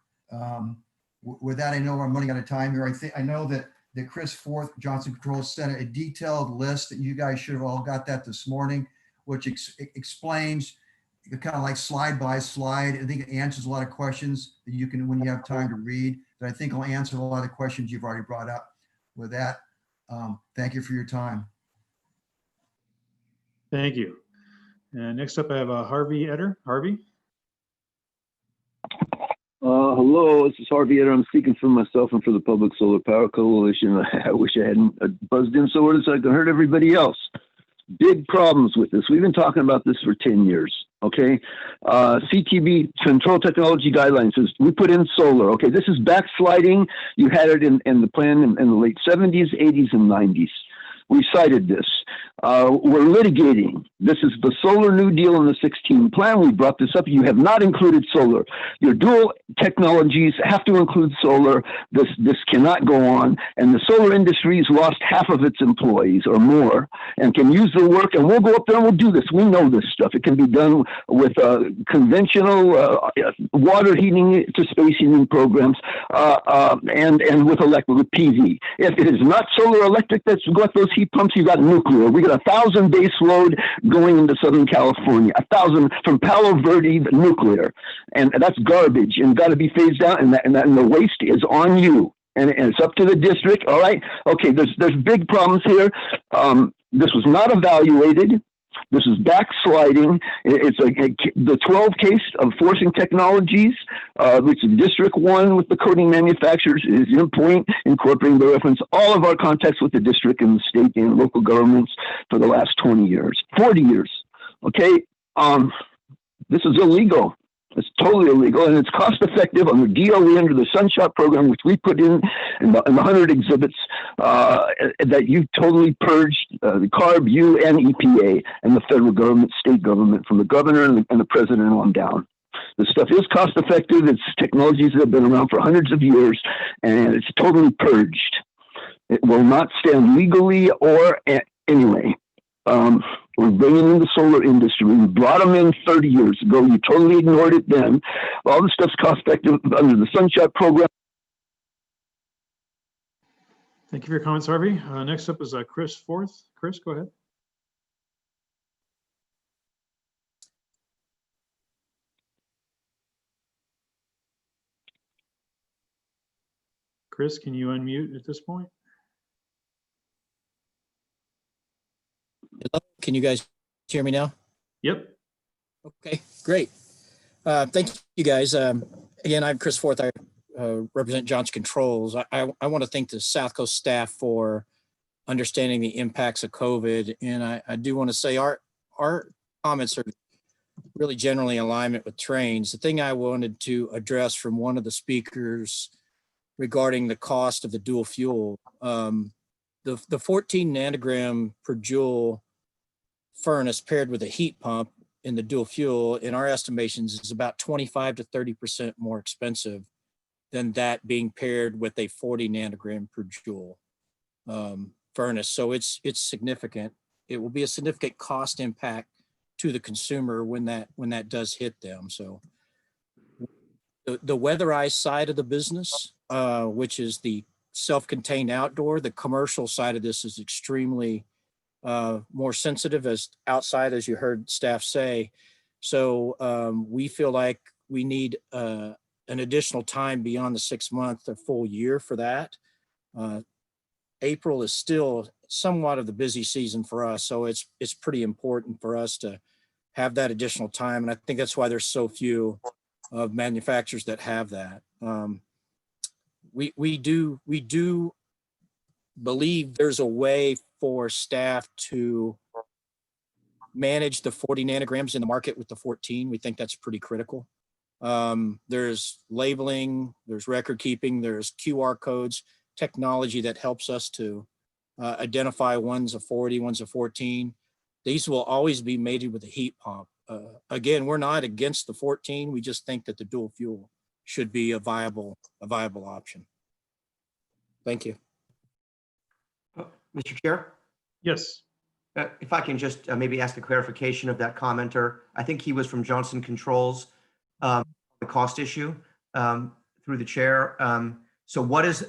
With that, I know I'm running out of time here. I know that Chris Forth, Johnson Controls, sent a detailed list that you guys should have all got that this morning, which explains kind of like slide by slide. I think it answers a lot of questions that you can, when you have time to read, that I think will answer a lot of questions you've already brought up. With that, thank you for your time. Thank you. And next up, I have Harvey Etter. Harvey? Hello, this is Harvey Eder. I'm speaking for myself and for the Public Solar Power Coalition. I wish I hadn't buzzed in so early so I could hurt everybody else. Big problems with this. We've been talking about this for 10 years, okay? CTB, Control Technology Guidelines, says we put in solar, okay? This is backsliding. You had it in the plan in the late 70s, 80s, and 90s. We cited this. We're litigating. This is the Solar New Deal in the 16 plan. We brought this up. You have not included solar. Your dual technologies have to include solar. This cannot go on. And the solar industry has lost half of its employees or more and can use the work. And we'll go up there and we'll do this. We know this stuff. It can be done with conventional water heating to space heating programs and with electric, with PV. If it is not solar electric that's got those heat pumps, you got nuclear. We got 1,000 base load going into Southern California, 1,000 from Palo Verde nuclear, and that's garbage and got to be phased out. And the waste is on you, and it's up to the district. All right, okay. There's big problems here. This was not evaluated. This is backsliding. It's the 12 case of forcing technologies, which is District 1 with the coating manufacturers is in point, incorporating the reference all of our contacts with the district and the state and local governments for the last 20 years, 40 years. Okay, this is illegal. It's totally illegal, and it's cost effective under DOE under the Sunshot program, which we put in the 100 exhibits that you totally purged the CARB, you, and EPA, and the federal government, state government, from the governor and the president on down. This stuff is cost effective. It's technologies that have been around for hundreds of years, and it's totally purged. It will not stand legally or anyway. We're bringing in the solar industry. We brought them in 30 years ago. You totally ignored it then. All this stuff's cost effective under the Sunshot program. Thank you for your comments, Harvey. Next up is Chris Forth. Chris, go ahead. Chris, can you unmute at this point? Hello, can you guys hear me now? Yep. Okay, great. Thank you guys. Again, I'm Chris Forth. I represent Johnson Controls. I want to thank the South Coast staff for understanding the impacts of COVID. And I do want to say our comments are really generally in alignment with trains. The thing I wanted to address from one of the speakers regarding the cost of the dual fuel, the 14 nanogram per joule furnace paired with a heat pump in the dual fuel, in our estimations, is about 25 to 30% more expensive than that being paired with a 40 nanogram per joule furnace. So it's significant. It will be a significant cost impact to the consumer when that does hit them. So the weatherized side of the business, which is the self-contained outdoor, the commercial side of this is extremely more sensitive as outside, as you heard staff say. So we feel like we need an additional time beyond the 6 months, a full year for that. April is still somewhat of the busy season for us. So it's pretty important for us to have that additional time. And I think that's why there's so few of manufacturers that have that. We do believe there's a way for staff to manage the 40 nanograms in the market with the 14. We think that's pretty critical. There's labeling, there's record keeping, there's QR codes, technology that helps us to identify one's a 40, one's a 14. These will always be mated with a heat pump. Again, we're not against the 14. We just think that the dual fuel should be a viable option. Thank you. Mr. Chair? Yes. If I can just maybe ask a clarification of that commenter. I think he was from Johnson Controls, the cost issue through the chair. So what is,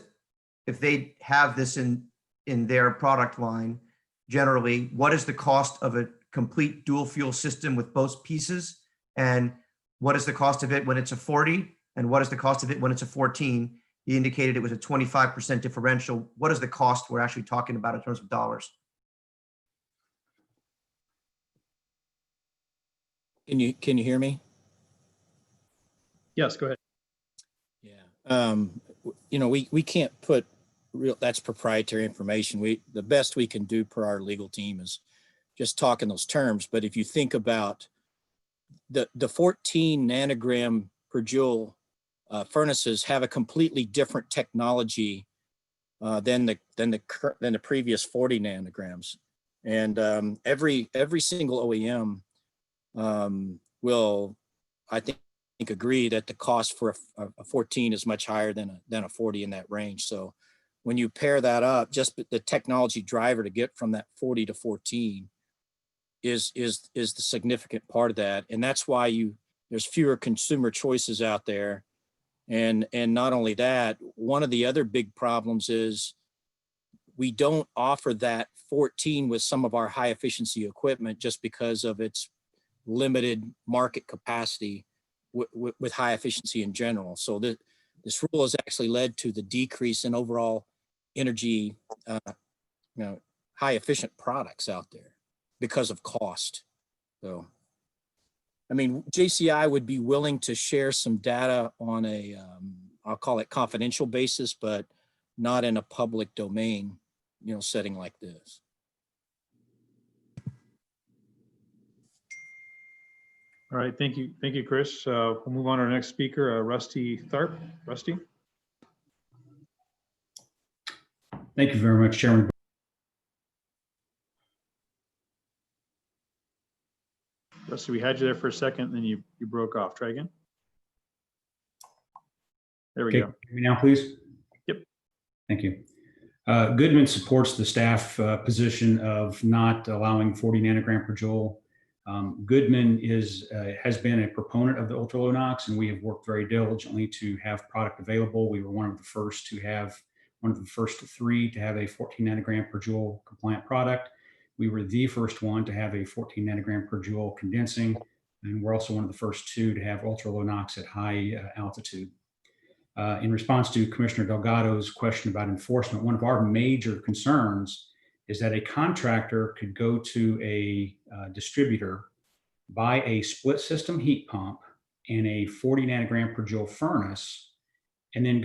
if they have this in their product line, generally, what is the cost of a complete dual fuel system with both pieces? And what is the cost of it when it's a 40? And what is the cost of it when it's a 14? He indicated it was a 25% differential. What is the cost we're actually talking about in terms of dollars? Can you hear me? Yes, go ahead. We can't put that's proprietary information. The best we can do per our legal team is just talk in those terms. But if you think about the 14 nanogram per joule furnaces have a completely different technology than the previous 40 nanograms. And every single OEM will, I think, agree that the cost for a 14 is much higher than a 40 in that range. So when you pair that up, just the technology driver to get from that 40 to 14 is the significant part of that. And that's why there's fewer consumer choices out there. And not only that, one of the other big problems is we don't offer that 14 with some of our high efficiency equipment just because of its limited market capacity with high efficiency in general. So this rule has actually led to the decrease in overall energy, high efficient products out there because of cost. So, I mean, JCI would be willing to share some data on a, I'll call it confidential basis, but not in a public domain, setting like this. All right, thank you, Chris. We'll move on to our next speaker, Rusty Tharp. Rusty. Thank you very much, Chairman. Rusty, we had you there for a second, then you broke off. Try again. There we go. Hear me now, please. Yep. Thank you. Goodman supports the staff position of not allowing 40 nanogram per joule. Goodman has been a proponent of the ultra low NOx, and we have worked very diligently to have product available. We were one of the first three to have a 14 nanogram per joule compliant product. We were the first one to have a 14 nanogram per joule condensing, and we're also one of the first two to have ultra low NOx at high altitude. In response to Commissioner Delgado's question about enforcement, one of our major concerns is that a contractor could go to a distributor, buy a split system heat pump and a 40 nanogram per joule furnace, and then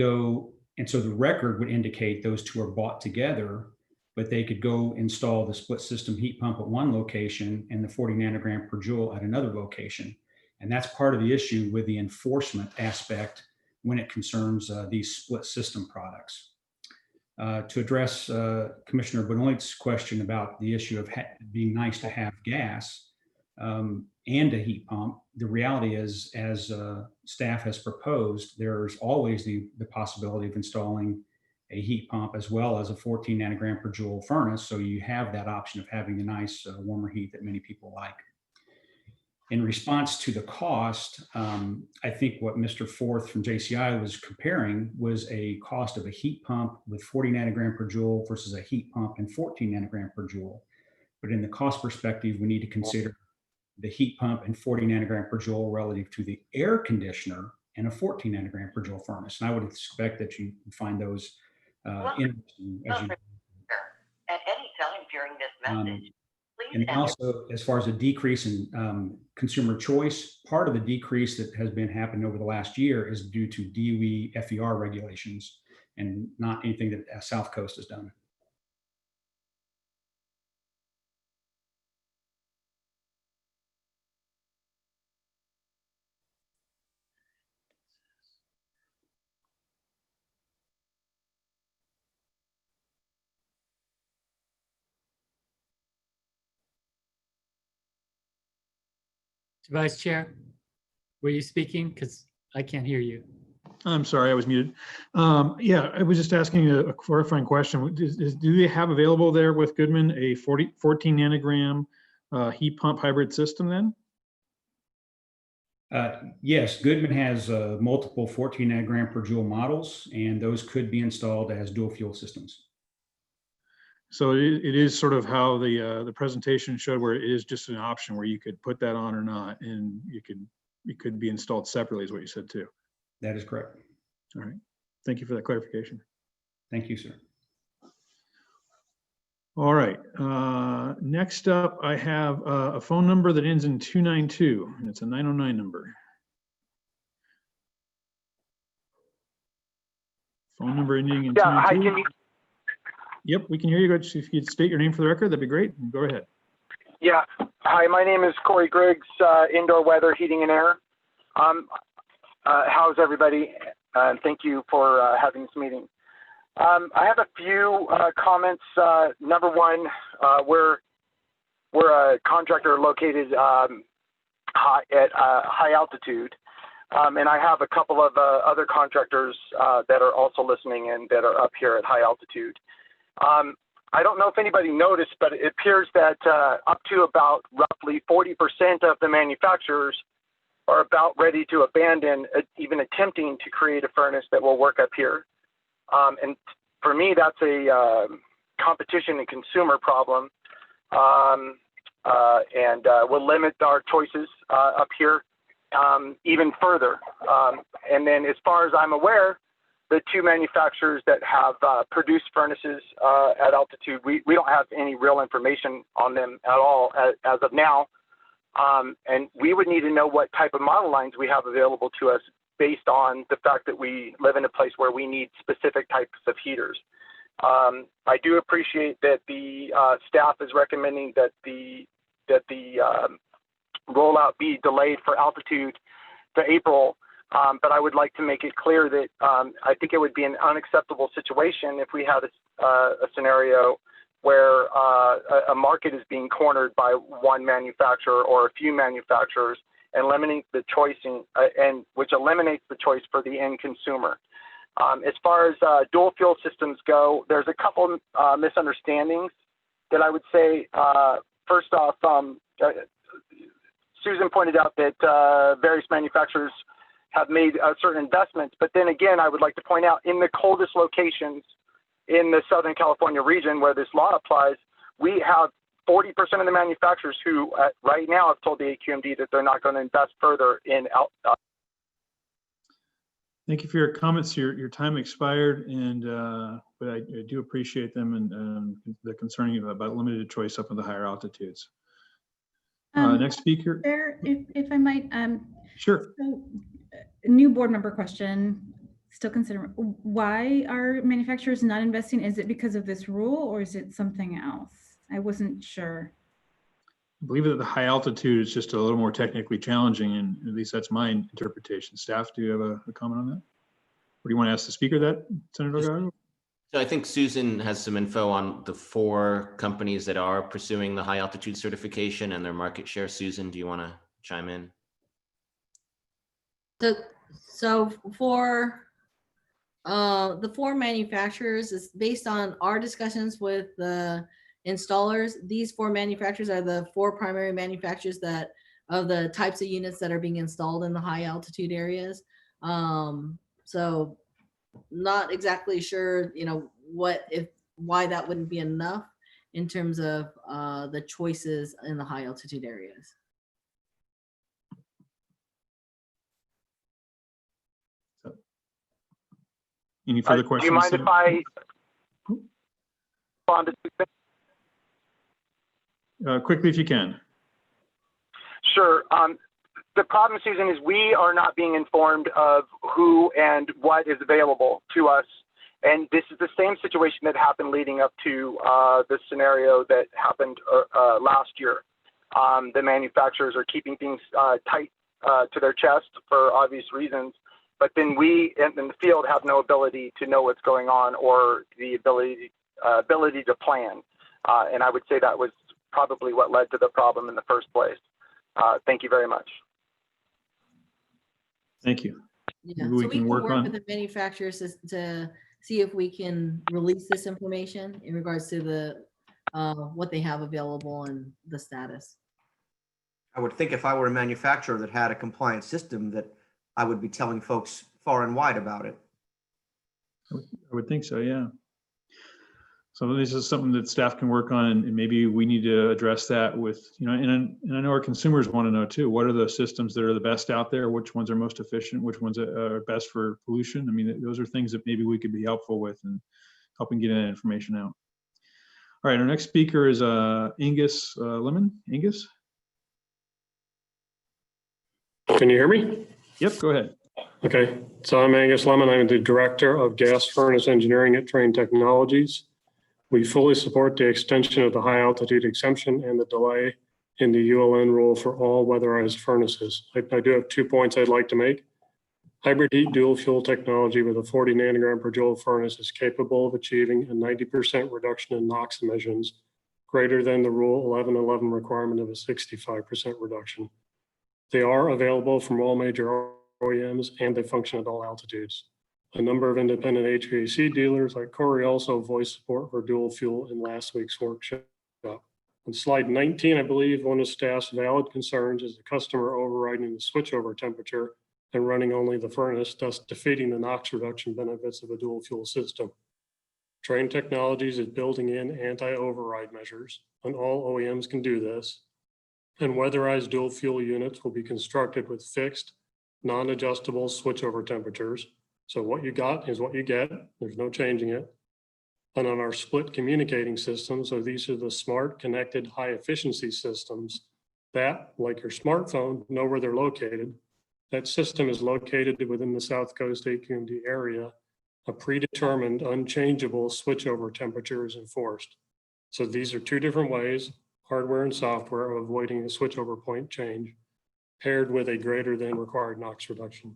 and so the record would indicate those two are bought together, but they could go install the split system heat pump at one location and the 40 nanogram per joule at another location. And that's part of the issue with the enforcement aspect when it concerns these split system products. To address Commissioner Bonolit's question about the issue of being nice to have gas and a heat pump, the reality is, as staff has proposed, there's always the possibility of installing a heat pump as well as a 14 nanogram per joule furnace. So you have that option of having the nice warmer heat that many people like. In response to the cost, I think what Mr. Forth from JCI was comparing was a cost of a heat pump with 40 nanogram per joule versus a heat pump and 14 nanogram per joule. But in the cost perspective, we need to consider the heat pump and 40 nanogram per joule relative to the air conditioner and a 14 nanogram per joule furnace. And I would expect that you find those interesting as you at any time during this message. And also, as far as a decrease in consumer choice, part of the decrease that has been happening over the last year is due to DOE FER regulations and not anything that South Coast has done. Vice Chair, were you speaking? Because I can't hear you. I'm sorry, I was muted. Yeah, I was just asking a clarifying question. Do they have available there with Goodman a 14 nanogram heat pump hybrid system then? Yes, Goodman has multiple 14 nanogram per joule models, and those could be installed as dual fuel systems. So it is sort of how the presentation showed, where it is just an option where you could put that on or not, and it could be installed separately, is what you said too. That is correct. All right. Thank you for that clarification. Thank you, sir. All right. Next up, I have a phone number that ends in 292, and it's a 909 number. Phone number ending in Yeah, hi, 292. can you? Yep, we can hear you. Go- If you'd state your name for the record, that'd be great. Go ahead. Yeah, hi, my name is Corey Griggs, Indoor Weather, Heating and Air. How's everybody? Thank you for having this meeting. I have a few comments. Number one, we're a contractor located at high altitude. And I have a couple of other contractors that are also listening and that are up here at high altitude. I don't know if anybody noticed, but it appears that up to about roughly 40% of the manufacturers are about ready to abandon even attempting to create a furnace that will work up here. And for me, that's a competition and consumer problem, and will limit our choices up here even further. And then as far as I'm aware, the two manufacturers that have produced furnaces at altitude, we don't have any real information on them at all as of now. And we would need to know what type of model lines we have available to us based on the fact that we live in a place where we need specific types of heaters. I do appreciate that the staff is recommending that the rollout be delayed for altitude to April. But I would like to make it clear that I think it would be an unacceptable situation if we had a scenario where a market is being cornered by one manufacturer or a few manufacturers and limiting the choice, and which eliminates the choice for the end consumer. As far as dual fuel systems go, there's a couple misunderstandings that I would say. First off, Susan pointed out that various manufacturers have made certain investments, but then again, I would like to point out in the coldest locations in the Southern California region where this law applies, we have 40% of the manufacturers who right now have told the AQMD that they're not going to invest further in Thank you for your comments. Your time expired, and but I do appreciate them and the concerning about limited choice up in the higher altitudes. Next speaker. Chair, if I might. Sure. So, new board member question. Still consider why are manufacturers not investing? Is it because of this rule or is it something else? I wasn't sure. I believe that the high altitude is just a little more technically challenging, and at least that's my interpretation. Staff, do you have a comment on that? Or do you want to ask the speaker that, Senator Delgado? So I think Susan has some info on the 4 companies that are pursuing the high altitude certification and their market share. Susan, do you want to chime in? So for the 4 manufacturers, is based on our discussions with the installers. These 4 manufacturers are the 4 primary manufacturers that of the types of units that are being installed in the high altitude areas. So not exactly sure, why that wouldn't be enough in terms of the choices in the high altitude areas. Any further questions? Do you mind if I respond to quickly if you can? Sure. The problem, Susan, is we are not being informed of who and what is available to us. And this is the same situation that happened leading up to the scenario that happened last year. The manufacturers are keeping things tight to their chest for obvious reasons. But then we in the field have no ability to know what's going on or the ability to plan. And I would say that was probably what led to the problem in the first place. Thank you very much. Thank you. Yeah, Maybe so we can work on with the manufacturers to see if we can release this information in regards to the what they have available and the status. I would think if I were a manufacturer that had a compliant system that I would be telling folks far and wide about it. I would think so, yeah. So this is something that staff can work on, and maybe we need to address that with, and I know our consumers want to know too, what are the systems that are the best out there? Which ones are most efficient? Which ones are best for pollution? I mean, those are things that maybe we could be helpful with and helping get that information out. All right, our next speaker is Angus Lemon. Angus? Can you hear me? Yep, go ahead. Okay, so I'm Angus Lemon. I'm the Director of Gas Furnace Engineering at Trane Technologies. We fully support the extension of the high altitude exemption and the delay in the ULN rule for all weatherized furnaces. I do have 2 points I'd like to make. Hybrid heat dual fuel technology with a 40 nanogram per joule furnace is capable of achieving a 90% reduction in NOx emissions, greater than the Rule 1111 requirement of a 65% reduction. They are available from all major OEMs and they function at all altitudes. A number of independent HVAC dealers like Corey also voiced support for dual fuel in last week's workshop. On slide 19, I believe one of staff's valid concerns is the customer overriding the switchover temperature and running only the furnace, thus defeating the NOx reduction benefits of a dual fuel system. Trane Technologies is building in anti-override measures, and all OEMs can do this. And weatherized dual fuel units will be constructed with fixed, non-adjustable switchover temperatures. So what you got is what you get. There's no changing it. And on our split communicating systems, so these are the smart, connected, high-efficiency systems that, like your smartphone, know where they're located. That system is located within the South Coast AQMD area. A predetermined, unchangeable switchover temperature is enforced. So these are 2 different ways, hardware and software, of avoiding a switchover point change, paired with a greater than required NOx reduction.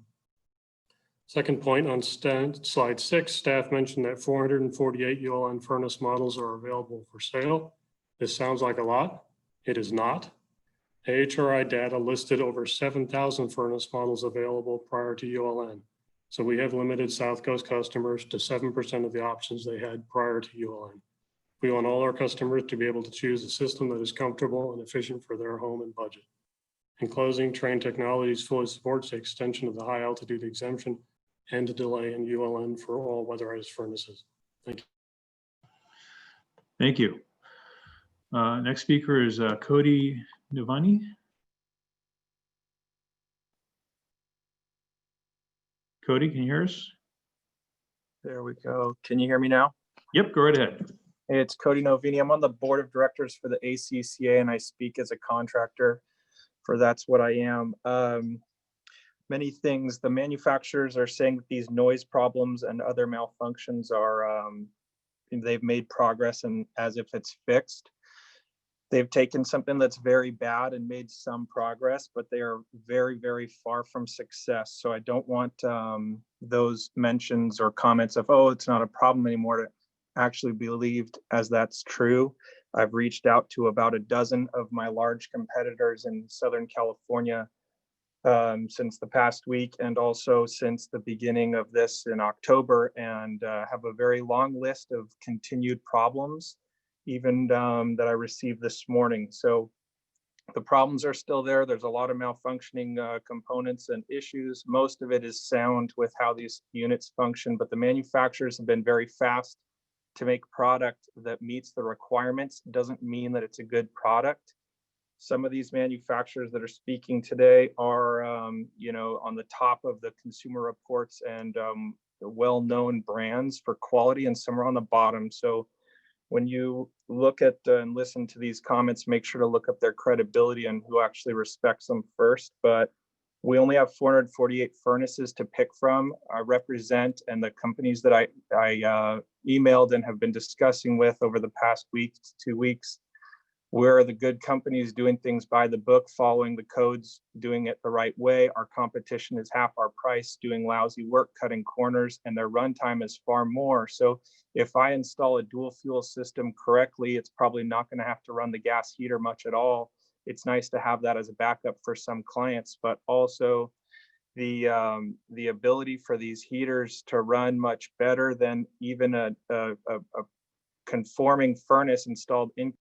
Second point, on slide 6, staff mentioned that 448 ULN furnace models are available for sale. This sounds like a lot. It is not. AHRI data listed over 7,000 furnace models available prior to ULN. So we have limited South Coast customers to 7% of the options they had prior to ULN. We want all our customers to be able to choose a system that is comfortable and efficient for their home and budget. In closing, Trane Technologies fully supports the extension of the high altitude exemption and a delay in ULN for all weatherized furnaces. Thank you. Thank you. Next speaker is Cody Navani. Cody, can you hear us? There we go. Can you hear me now? Yep, go right ahead. Hey, it's Cody Novini. I'm on the board of directors for the ACCA and I speak as a contractor for That's What I Am. Many things. The manufacturers are saying that these noise problems and other malfunctions are, they've made progress and as if it's fixed. They've taken something that's very bad and made some progress, but they are very, very far from success. So I don't want those mentions or comments of, oh, it's not a problem anymore to actually be believed as that's true. I've reached out to about a dozen of my large competitors in Southern California since the past week and also since the beginning of this in October, and have a very long list of continued problems, even that I received this morning. So the problems are still there. There's a lot of malfunctioning components and issues. Most of it is sound with how these units function, but the manufacturers have been very fast to make product that meets the requirements. Doesn't mean that it's a good product. Some of these manufacturers that are speaking today are, you know, on the top of the consumer reports and well-known brands for quality, and some are on the bottom. So when you look at and listen to these comments, make sure to look up their credibility and who actually respects them first. But we only have 448 furnaces to pick from. I represent, and the companies that I emailed and have been discussing with over the past week, 2 weeks, we're the good companies doing things by the book, following the codes, doing it the right way. Our competition is half our price, doing lousy work, cutting corners, and their runtime is far more. So if I install a dual fuel system correctly, it's probably not going to have to run the gas heater much at all. It's nice to have that as a backup for some clients, but also the ability for these heaters to run much better than even a conforming furnace installed in.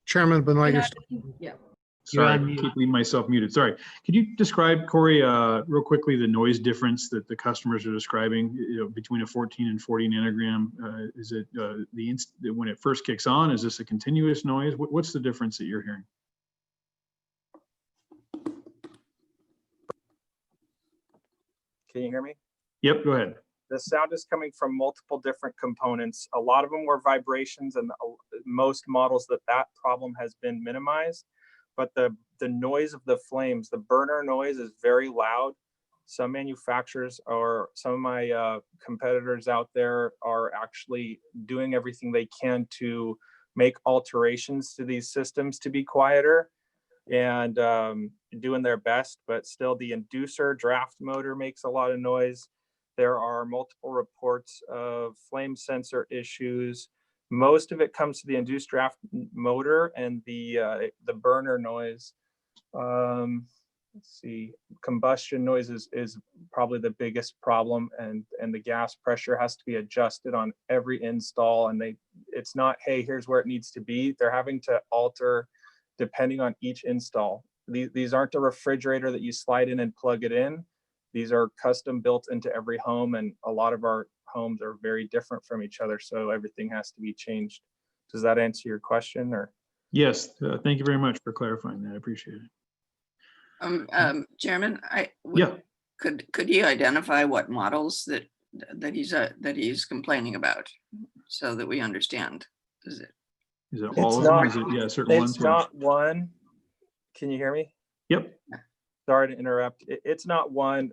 Chairman Benoit, Yeah. sorry, I keep leaving myself muted. Sorry. Could you describe, Corey, real quickly, the noise difference that the customers are describing, you know, between a 14 and 40 nanogram? Is it when it first kicks on? Is this a continuous noise? What's the difference that you're hearing? Can you hear me? Yep, go ahead. the sound is coming from multiple different components. A lot of them were vibrations, and most models that problem has been minimized. But the noise of the flames, the burner noise is very loud. Some manufacturers or some of my competitors out there are actually doing everything they can to make alterations to these systems to be quieter, and doing their best, but still the inducer draft motor makes a lot of noise. There are multiple reports of flame sensor issues. Most of it comes to the induced draft motor and the burner noise. Let's see, combustion noise is probably the biggest problem, and the gas pressure has to be adjusted on every install, and it's not, hey, here's where it needs to be. They're having to alter depending on each install. These aren't a refrigerator that you slide in and plug it in. These are custom built into every home, and a lot of our homes are very different from each other, so everything has to be changed. Does that answer your question? Or Yes, thank you very much for clarifying that. I appreciate it. Chairman, Yeah. Could he identify what models that he's complaining about, so that we understand? Is it all of them? Is it, yeah, certain ones? It's not one. Can you hear me? Yep. Sorry to interrupt. It's not one.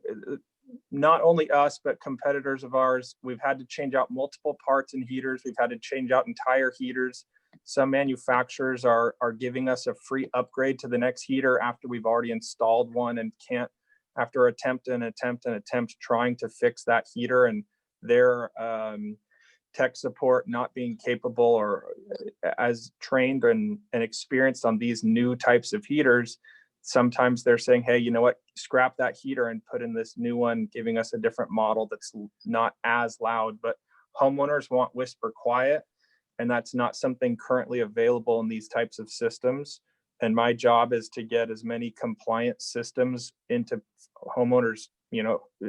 Not only us, but competitors of ours. We've had to change out multiple parts and heaters. We've had to change out entire heaters. Some manufacturers are giving us a free upgrade to the next heater after we've already installed one, and can't, after attempt trying to fix that heater, and their tech support not being capable or as trained and experienced on these new types of heaters. Sometimes they're saying, hey, you know what, scrap that heater and put in this new one, giving us a different model that's not as loud. But homeowners want whisper quiet, and that's not something currently available in these types of systems. And my job is to get as many compliant systems into homeowners,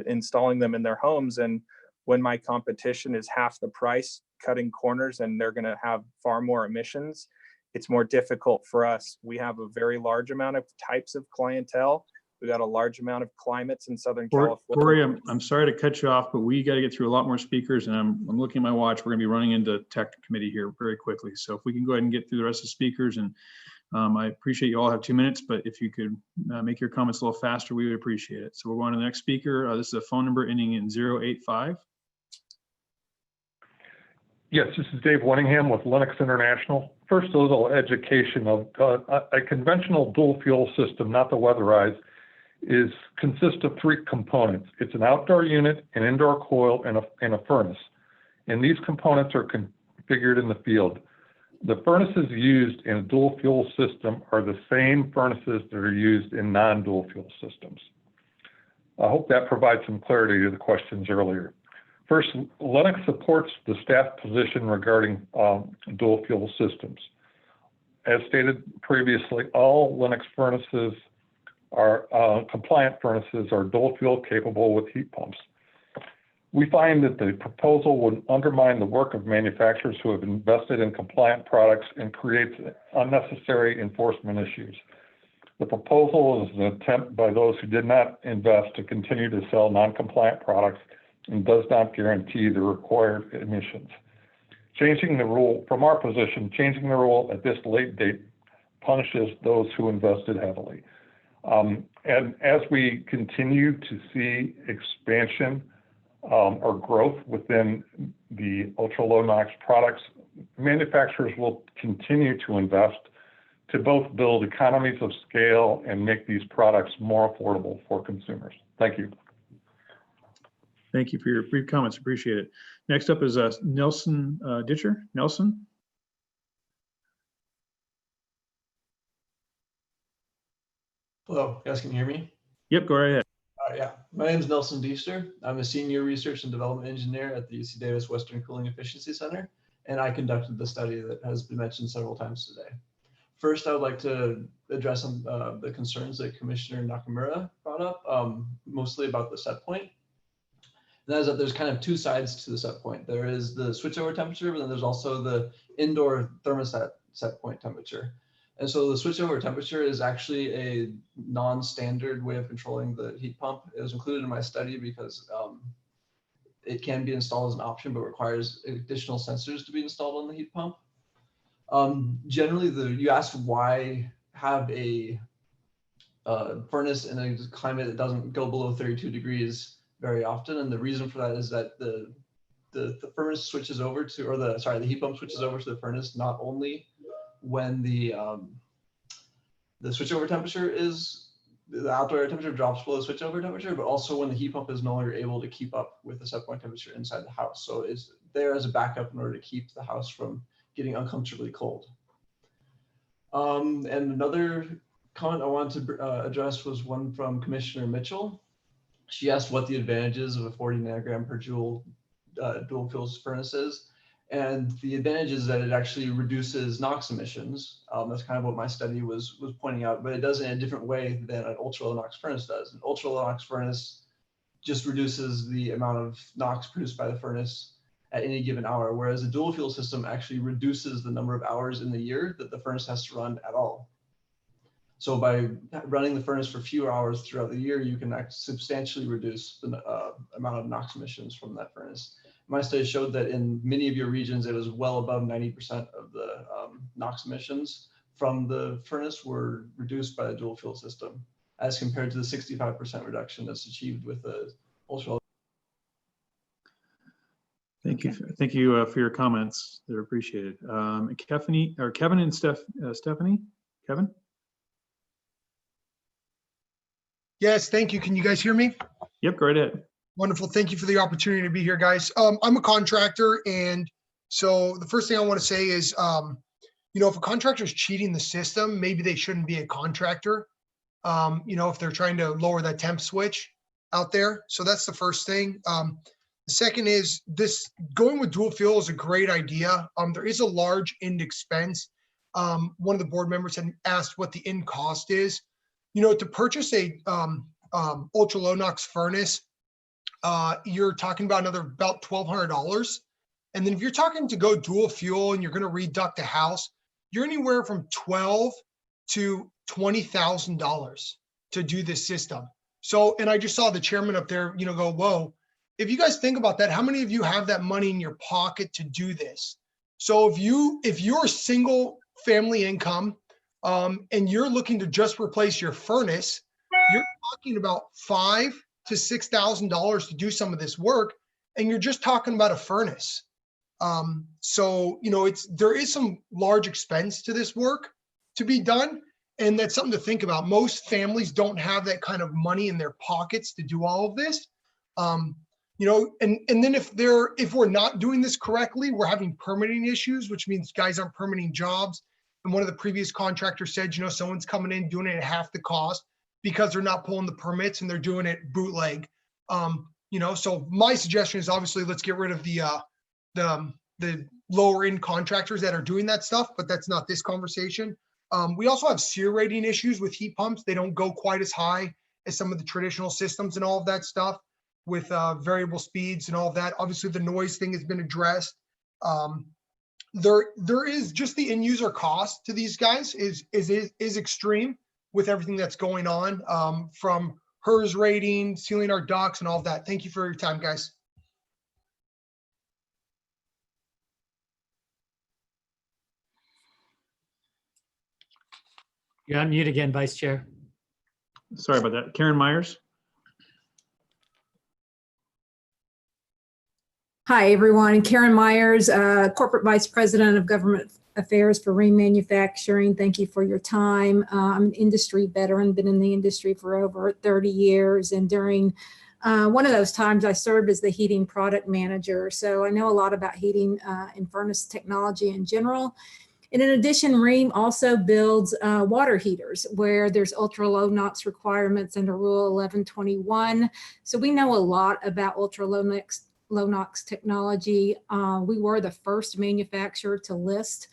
installing them in their homes. And when my competition is half the price, cutting corners, and they're going to have far more emissions, it's more difficult for us. We have a very large amount of types of clientele. We got a large amount of climates in Southern California. Corey, I'm sorry to cut you off, but we got to get through a lot more speakers, and I'm looking at my watch. We're going to be running into tech committee here very quickly. So if we can go ahead and get through the rest of the speakers, and I appreciate you all have 2 minutes, but if you could make your comments a little faster, we would appreciate it. So we're going to the next speaker. This is a phone number ending in 085. Yes, this is Dave Winningham with Linux International. First, a little education of a conventional dual fuel system, not the weatherized, consists of 3 components. It's an outdoor unit, an indoor coil, and a furnace. And these components are configured in the field. The furnaces used in a dual fuel system are the same furnaces that are used in non-dual fuel systems. I hope that provides some clarity to the questions earlier. First, Linux supports the staff position regarding dual fuel systems. As stated previously, all Linux furnaces are compliant furnaces are dual fuel capable with heat pumps. We find that the proposal would undermine the work of manufacturers who have invested in compliant products and creates unnecessary enforcement issues. The proposal is an attempt by those who did not invest to continue to sell non-compliant products and does not guarantee the required emissions. Changing the rule, from our position, changing the rule at this late date punishes those who invested heavily. And as we continue to see expansion or growth within the ultra-low NOx products, manufacturers will continue to invest to both build economies of scale and make these products more affordable for consumers. Thank you. Thank you for your brief comments. Appreciate it. Next up is Nelson Ditcher. Nelson? Hello, guys, can you hear me? Yep, go right ahead. Yeah, my name is Nelson Deester. I'm a senior research and development engineer at the UC Davis Western Cooling Efficiency Center, and I conducted the study that has been mentioned several times today. First, I would like to address some the concerns that Commissioner Nakamura brought up, mostly about the set point. And that is that there's kind of 2 sides to the set point. There is the switchover temperature, but then there's also the indoor thermostat set point temperature. And so the switchover temperature is actually a non-standard way of controlling the heat pump. It was included in my study because it can be installed as an option, but requires additional sensors to be installed on the heat pump. Generally, you asked why have a furnace in a climate that doesn't go below 32 degrees very often, and the reason for that is that the furnace switches over to, or the heat pump switches over to the furnace not only when the switchover temperature is, the outdoor air temperature drops below the switchover temperature, but also when the heat pump is no longer able to keep up with the set point temperature inside the house. So it's there as a backup in order to keep the house from getting uncomfortably cold. And another comment I wanted to address was one from Commissioner Mitchell. She asked what the advantages of a 40 nanogram per joule dual fuel furnace is. And the advantage is that it actually reduces NOx emissions. That's kind of what my study was pointing out, but it does it in a different way than an ultra low NOx furnace does. An ultra low NOx furnace just reduces the amount of NOx produced by the furnace at any given hour, whereas a dual fuel system actually reduces the number of hours in the year that the furnace has to run at all. So by running the furnace for fewer hours throughout the year, you can substantially reduce the amount of NOx emissions from that furnace. My study showed that in many of your regions, it was well above 90% of the NOx emissions from the furnace were reduced by the dual fuel system, as compared to the 65% reduction that's achieved with the ultra. Thank you for your comments. They're appreciated. Kevin and Stephanie? Kevin? Yes, thank you. Can you guys hear me? Yep, go right ahead. Wonderful. Thank you for the opportunity to be here, guys. I'm a contractor, and so the first thing I want to say is, if a contractor is cheating the system, maybe they shouldn't be a contractor. If they're trying to lower that temp switch out there. So that's the first thing. The second is this going with dual fuel is a great idea. There is a large end expense. One of the board members had asked what the end cost is. To purchase a ultra low NOx furnace, you're talking about about $1,200. And then if you're talking to go dual fuel and you're going to reduct a house, you're anywhere from $12,000 to $20,000 to do this system. So, and I just saw the chairman up there, go, whoa. If you guys think about that, how many of you have that money in your pocket to do this? So if you're a single family income, and you're looking to just replace your furnace, you're talking about $5,000 to $6,000 to do some of this work, and you're just talking about a furnace. So there is some large expense to this work to be done, and that's something to think about. Most families don't have that kind of money in their pockets to do all of this. And then if we're not doing this correctly, we're having permitting issues, which means guys aren't permitting jobs. And one of the previous contractors said, someone's coming in doing it at half the cost because they're not pulling the permits and they're doing it bootleg. So my suggestion is obviously let's get rid of the lower end contractors that are doing that stuff, but that's not this conversation. We also have SEER rating issues with heat pumps. They don't go quite as high as some of the traditional systems and all of that stuff with variable speeds and all of that. Obviously the noise thing has been addressed. There is just the end user cost to these guys is extreme with everything that's going on, from HERS rating, sealing our docks and all of that. Thank you for your time, guys. You're on mute again, Vice Chair. Sorry about that. Karen Myers. Hi, everyone. Karen Myers, Corporate Vice President of Government Affairs for Ring Manufacturing. Thank you for your time. I'm an industry veteran, been in the industry for over 30 years. And during one of those times, I served as the heating product manager. So I know a lot about heating and furnace technology in general. And in addition, Rheem also builds water heaters where there's ultra low NOx requirements under Rule 1121. So we know a lot about ultra low NOx technology. We were the first manufacturer to list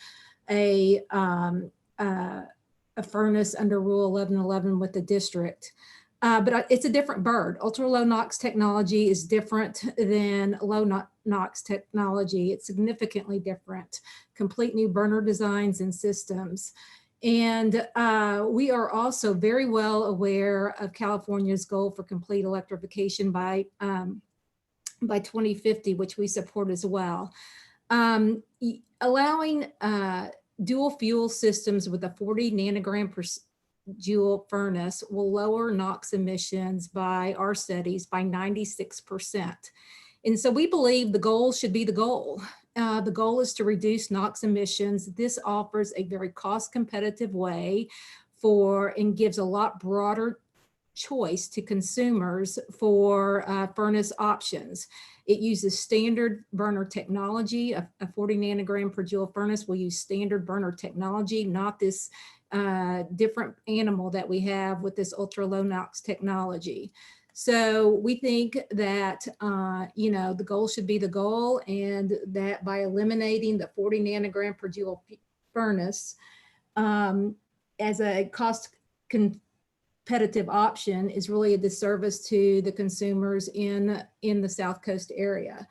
a furnace under Rule 1111 with the district. But it's a different bird. Ultra low NOx technology is different than low NOx technology. It's significantly different, complete new burner designs and systems. And we are also very well aware of California's goal for complete electrification by by 2050, which we support as well. Allowing dual fuel systems with a 40 nanogram per joule furnace will lower NOx emissions by our studies by 96%. And so we believe the goal should be the goal. The goal is to reduce NOx emissions. This offers a very cost competitive way and gives a lot broader choice to consumers for furnace options. It uses standard burner technology. A 40 nanogram per joule furnace will use standard burner technology, not this different animal that we have with this ultra low NOx technology. So we think that, the goal should be the goal, and that by eliminating the 40 nanogram per joule furnace as a cost competitive option is really a disservice to the consumers in the South Coast area.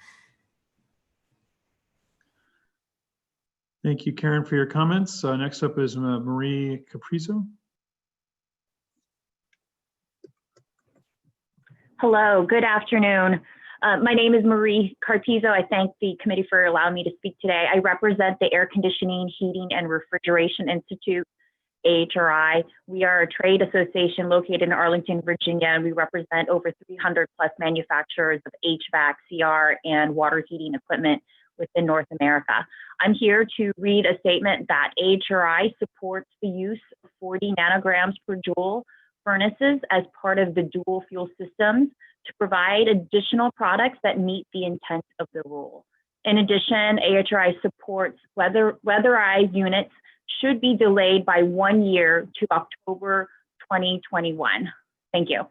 Thank you, Karen, for your comments. Next up is Marie Caprizo. Hello, good afternoon. My name is Marie Carpizo. I thank the committee for allowing me to speak today. I represent the Air Conditioning, Heating, and Refrigeration Institute, AHRI. We are a trade association located in Arlington, Virginia, and we represent over 300 plus manufacturers of HVAC, CR, and water heating equipment within North America. I'm here to read a statement that AHRI supports the use of 40 nanograms per joule furnaces as part of the dual fuel systems to provide additional products that meet the intent of the rule. In addition, AHRI supports weatherized units should be delayed by 1 year to October 2021. Thank you.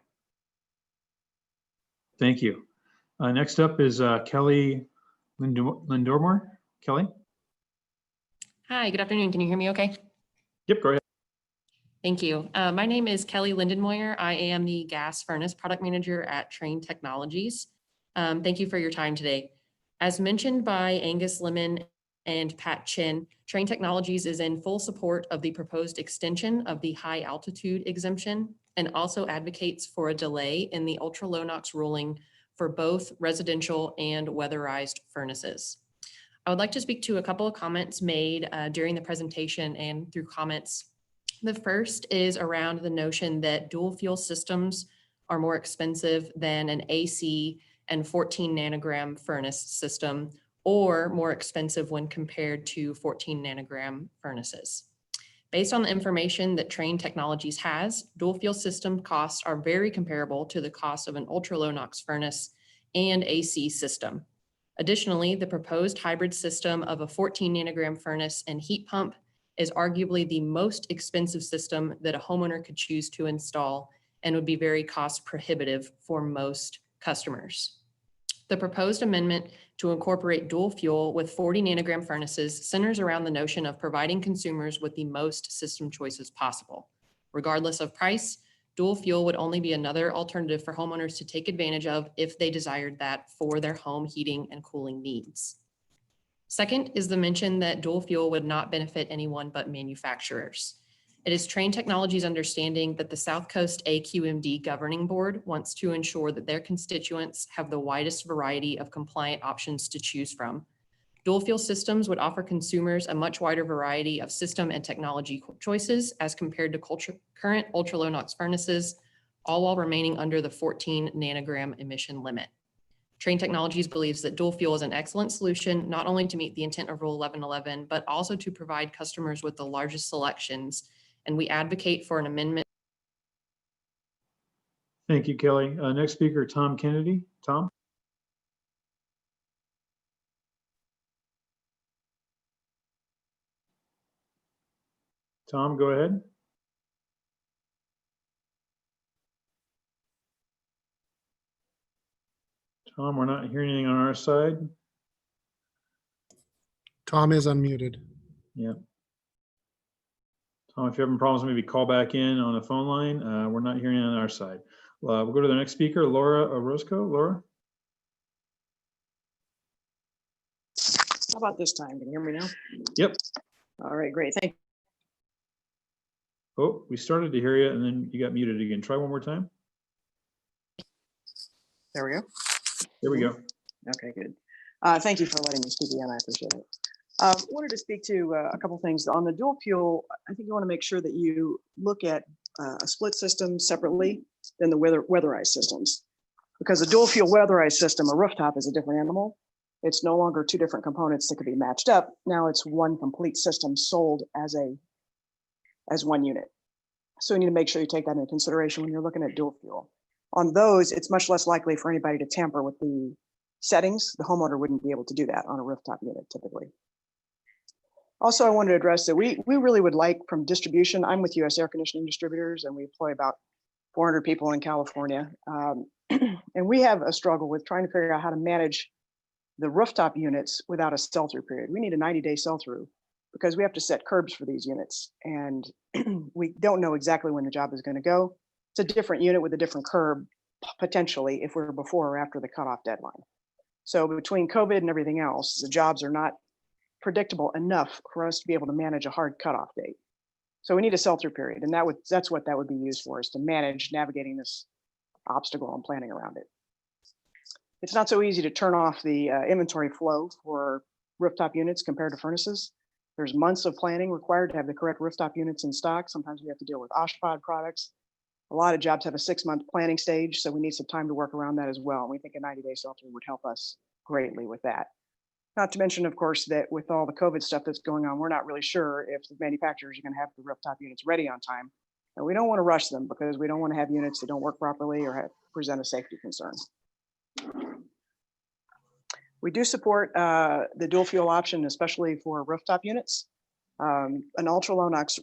Thank you. Next up is Kelly Lindormore. Kelly? Hi, good afternoon. Can you hear me okay? Yep, go ahead. Thank you. My name is Kelly Lindenmoyer. I am the gas furnace product manager at Train Technologies. Thank you for your time today. As mentioned by Angus Lemon and Pat Chin, Train Technologies is in full support of the proposed extension of the high altitude exemption and also advocates for a delay in the ultra low NOx ruling for both residential and weatherized furnaces. I would like to speak to a couple of comments made during the presentation and through comments. The first is around the notion that dual fuel systems are more expensive than an AC and 14 nanogram furnace system, or more expensive when compared to 14 nanogram furnaces. Based on the information that Train Technologies has, dual fuel system costs are very comparable to the cost of an ultra low NOx furnace and AC system. Additionally, the proposed hybrid system of a 14 nanogram furnace and heat pump is arguably the most expensive system that a homeowner could choose to install and would be very cost prohibitive for most customers. The proposed amendment to incorporate dual fuel with 40 nanogram furnaces centers around the notion of providing consumers with the most system choices possible. Regardless of price, dual fuel would only be another alternative for homeowners to take advantage of if they desired that for their home heating and cooling needs. Second is the mention that dual fuel would not benefit anyone but manufacturers. It is Train Technologies' understanding that the South Coast AQMD governing board wants to ensure that their constituents have the widest variety of compliant options to choose from. Dual fuel systems would offer consumers a much wider variety of system and technology choices as compared to current ultra low NOx furnaces, all while remaining under the 14 nanogram emission limit. Train Technologies believes that dual fuel is an excellent solution, not only to meet the intent of Rule 1111, but also to provide customers with the largest selections. And we advocate for an amendment. Thank you, Kelly. Next speaker, Tom Kennedy. Tom? Tom, go ahead. Tom, we're not hearing anything on our side. Tom is unmuted. Yeah. Tom, if you're having problems, maybe call back in on the phone line. We're not hearing it on our side. We'll go to the next speaker, Laura Orozco. Laura? How about this time? Can you hear me now? Yep. All right, great. Thank you. Oh, we started to hear you and then you got muted again. Try one more time. There we go. There we go. Okay, good. Thank you for letting me speak again. I appreciate it. Wanted to speak to a couple things on the dual fuel. I think you want to make sure that you look at a split system separately than the weatherized systems, because a dual fuel weatherized system, a rooftop, is a different animal. It's no longer two different components that could be matched up. Now it's one complete system sold as one unit. So you need to make sure you take that into consideration when you're looking at dual fuel. On those, it's much less likely for anybody to tamper with the settings. The homeowner wouldn't be able to do that on a rooftop unit typically. Also, I wanted to address that we really would like from distribution. I'm with US Air Conditioning Distributors, and we employ about 400 people in California. And we have a struggle with trying to figure out how to manage the rooftop units without a sell-through period. We need a 90-day sell-through because we have to set curbs for these units, and we don't know exactly when the job is going to go. It's a different unit with a different curb, potentially, if we're before or after the cutoff deadline. So between COVID and everything else, the jobs are not predictable enough for us to be able to manage a hard cutoff date. So we need a sell-through period, and that's what that would be used for, is to manage navigating this obstacle and planning around it. It's not so easy to turn off the inventory flow for rooftop units compared to furnaces. There's months of planning required to have the correct rooftop units in stock. Sometimes we have to deal with OSHPD products. A lot of jobs have a 6-month planning stage, so we need some time to work around that as well. And we think a 90-day sell-through would help us greatly with that. Not to mention, of course, that with all the COVID stuff that's going on, we're not really sure if the manufacturers are going to have the rooftop units ready on time. And we don't want to rush them because we don't want to have units that don't work properly or present a safety concern. We do support the dual fuel option, especially for rooftop units. An ultra low NOx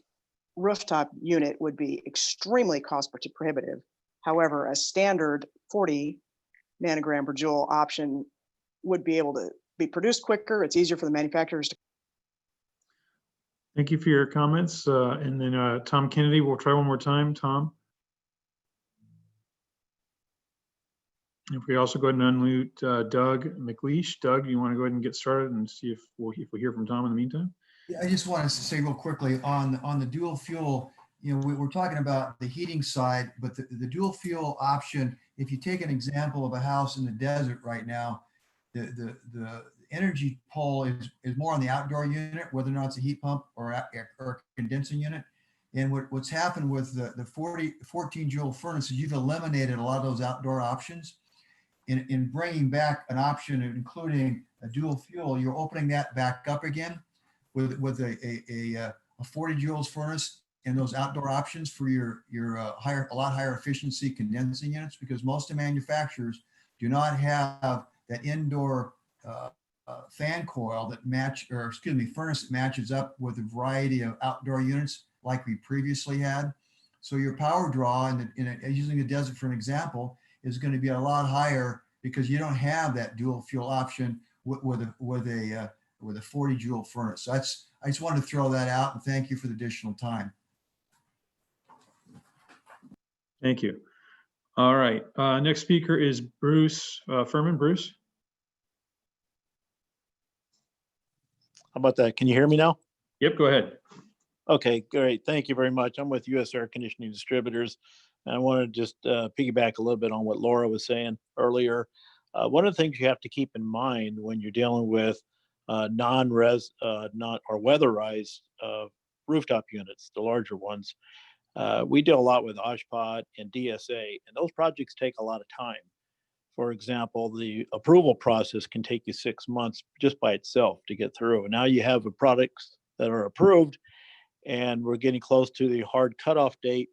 rooftop unit would be extremely cost prohibitive. However, a standard 40 nanogram per joule option would be able to be produced quicker. It's easier for the manufacturers to. Thank you for your comments. And then Tom Kennedy, we'll try one more time. Tom. If we also go ahead and unmute Doug McLeish. Doug, you want to go ahead and get started and see if we hear from Tom in the meantime? Yeah, I just want to say real quickly on the dual fuel, you know, we're talking about the heating side, but the dual fuel option, if you take an example of a house in the desert right now, the energy pull is more on the outdoor unit, whether or not it's a heat pump or a condensing unit. And what's happened with the 14 joule furnaces, you've eliminated a lot of those outdoor options. In bringing back an option, including a dual fuel, you're opening that back up again with a 40 joules furnace and those outdoor options for your a lot higher efficiency condensing units, because most of the manufacturers do not have that indoor fan coil that furnace that matches up with a variety of outdoor units like we previously had. So your power draw, using the desert for an example, is going to be a lot higher because you don't have that dual fuel option with a 40 joule furnace. So I just wanted to throw that out, and thank you for the additional time. Thank you. All right. Next speaker is Bruce Furman. Bruce. How about that? Can you hear me now? Yep, go ahead. Okay, great. Thank you very much. I'm with US Air Conditioning Distributors. And I want to just piggyback a little bit on what Laura was saying earlier. One of the things you have to keep in mind when you're dealing with non-weatherized rooftop units, the larger ones, we deal a lot with OSHPD and DSA, and those projects take a lot of time. For example, the approval process can take you 6 months just by itself to get through. And now you have the products that are approved, and we're getting close to the hard cutoff date.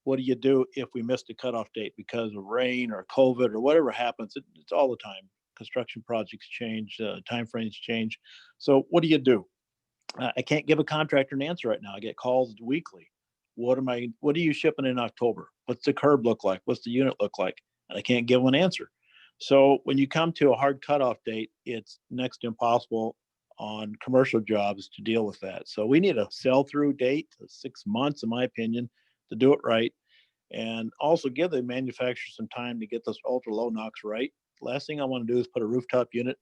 What do you do if we missed a cutoff date because of rain or COVID or whatever happens? It's all the time. Construction projects change, timeframes change. So what do? I can't give a contractor an answer right now. I get calls weekly. What are you shipping in October? What's the curb look like? What's the unit look like? And I can't give them an answer. So when you come to a hard cutoff date, it's next to impossible on commercial jobs to deal with that. So we need a sell-through date, 6 months, in my opinion, to do it right. And also give the manufacturer some time to get this ultra low NOx right. Last thing I want to do is put a rooftop unit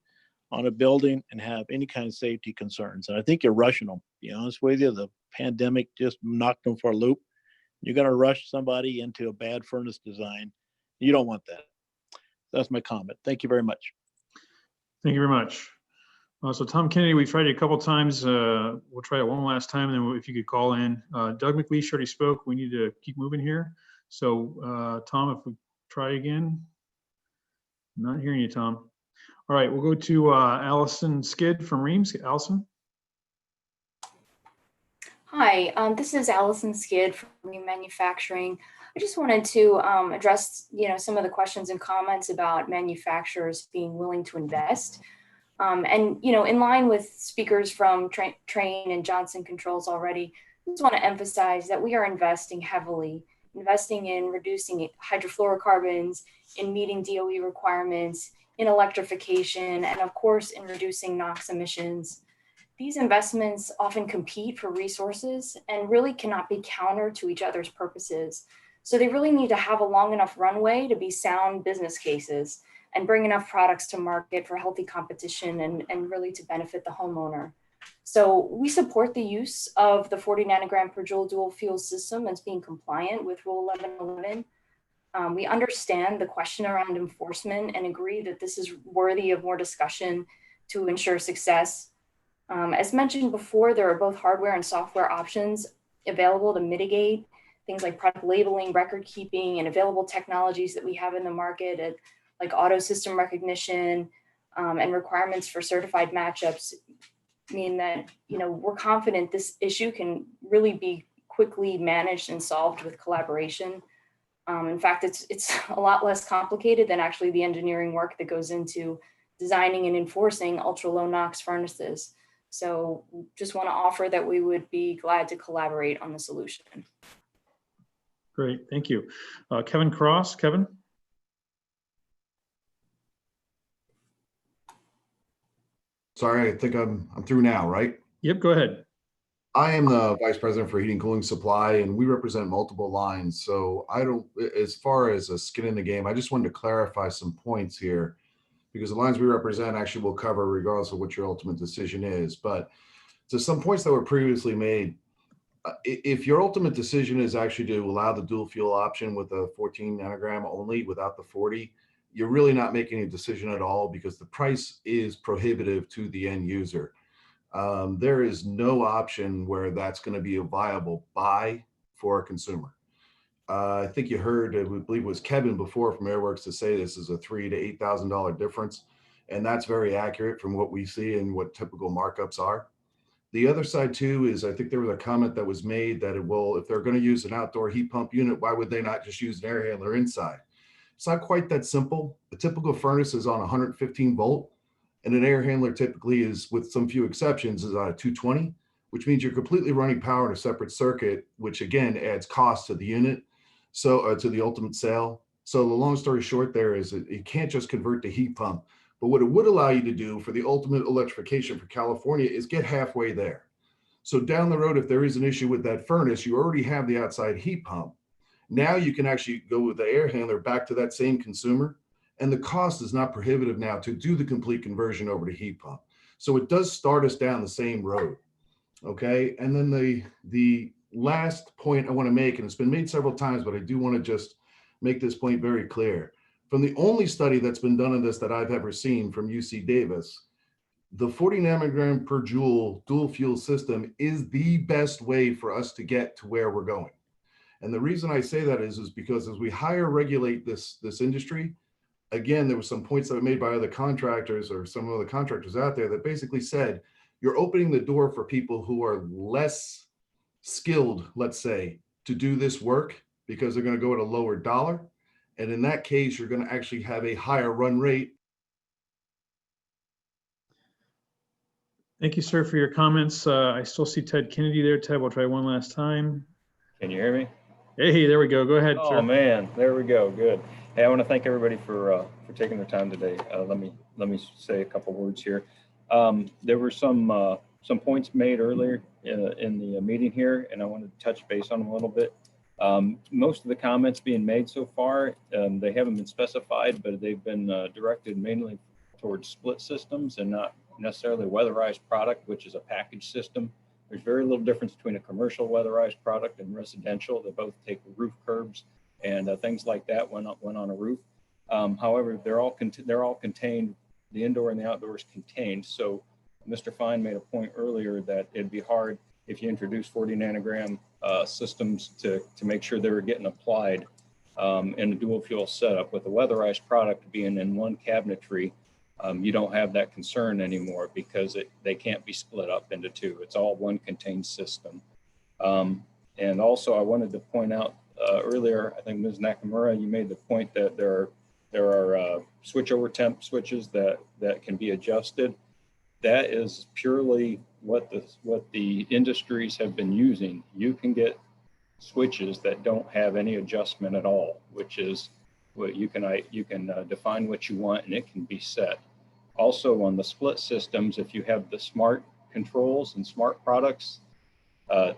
on a building and have any kind of safety concerns. And I think you're rushing them. To be honest with you, the pandemic just knocked them for a loop. You're going to rush somebody into a bad furnace design. You don't want that. That's my comment. Thank you very much. Thank you very much. So Tom Kennedy, we tried it a couple times. We'll try it one last time, and then if you could call in. Doug McLeish already spoke. We need to keep moving here. So Tom, if we try again. I'm not hearing you, Tom. All right, we'll go to Allison Skid from Reams. Allison. Hi, this is Allison Skid from Ream Manufacturing. I just wanted to address, some of the questions and comments about manufacturers being willing to invest. And, in line with speakers from Train and Johnson Controls already, I just want to emphasize that we are investing heavily, investing in reducing hydrofluorocarbons, in meeting DOE requirements, in electrification, and of course, in reducing NOx emissions. These investments often compete for resources and really cannot be counter to each other's purposes. So they really need to have a long enough runway to be sound business cases and bring enough products to market for healthy competition and really to benefit the homeowner. So we support the use of the 40 nanogram per joule dual fuel system as being compliant with Rule 1111. We understand the question around enforcement and agree that this is worthy of more discussion to ensure success. As mentioned before, there are both hardware and software options available to mitigate things like product labeling, record keeping, and available technologies that we have in the market like auto system recognition and requirements for certified matchups mean that, we're confident this issue can really be quickly managed and solved with collaboration. In fact, it's a lot less complicated than actually the engineering work that goes into designing and enforcing ultra low NOx furnaces. So just want to offer that we would be glad to collaborate on the solution. Great, thank you. Kevin Cross, Kevin. Sorry, I think I'm through now, right? Yep, go ahead. I am the Vice President for Heating, Cooling, Supply, and we represent multiple lines. So I don't, as far as a skin in the game, I just wanted to clarify some points here, because the lines we represent actually will cover regardless of what your ultimate decision is. But to some points that were previously made, if your ultimate decision is actually to allow the dual fuel option with a 14 nanogram only without the 40, you're really not making a decision at all, because the price is prohibitive to the end user. There is no option where that's going to be a viable buy for a consumer. I think you heard, I believe it was Kevin before from Airworks to say this is a $3,000 to $8,000 difference. And that's very accurate from what we see and what typical markups are. The other side too is, I think there was a comment that was made that, well, if they're going to use an outdoor heat pump unit, why would they not just use an air handler inside? It's not quite that simple. A typical furnace is on 115 volt, and an air handler typically is, with some few exceptions, is on a 220, which means you're completely running power in a separate circuit, which again adds cost to the unit. So to the ultimate sale. So the long story short there is that you can't just convert to heat pump, but what it would allow you to do for the ultimate electrification for California is get halfway there. So down the road, if there is an issue with that furnace, you already have the outside heat pump. Now you can actually go with the air handler back to that same consumer, and the cost is not prohibitive now to do the complete conversion over to heat pump. So it does start us down the same road. Okay, and then the last point I want to make, and it's been made several times, but I do want to just make this point very clear. From the only study that's been done on this that I've ever seen from UC Davis, the 40 nanogram per joule dual fuel system is the best way for us to get to where we're going. And the reason I say that is because as we higher regulate this industry, again, there were some points that were made by other contractors or some other contractors out there that basically said, you're opening the door for people who are less skilled, let's say, to do this work because they're going to go at a lower dollar. And in that case, you're going to actually have a higher run rate. Thank you, sir, for your comments. I still see Ted Kennedy there. Ted, we'll try one last time. Can you hear me? Hey, there we go. Go ahead, sir. Oh man, there we go. Good. Hey, I want to thank everybody for taking their time today. Let me say a couple words here. There were some points made earlier in the meeting here, and I wanted to touch base on them a little bit. Most of the comments being made so far, they haven't been specified, but they've been directed mainly towards split systems and not necessarily weatherized product, which is a package system. There's very little difference between a commercial weatherized product and residential. They both take roof curbs and things like that when on a roof. However, they're all contained the indoor and the outdoors contained. So Mr. Fine made a point earlier that it'd be hard if you introduce 40 nanogram systems to make sure they were getting applied in a dual fuel setup. With a weatherized product being in one cabinetry, you don't have that concern anymore because they can't be split up into two. It's all one contained system. And also I wanted to point out earlier, I think Ms. Nakamura, you made the point that there are switchover temp switches that can be adjusted. That is purely what the industries have been using. You can get switches that don't have any adjustment at all, which is what you can define what you want and it can be set. Also on the split systems, if you have the smart controls and smart products,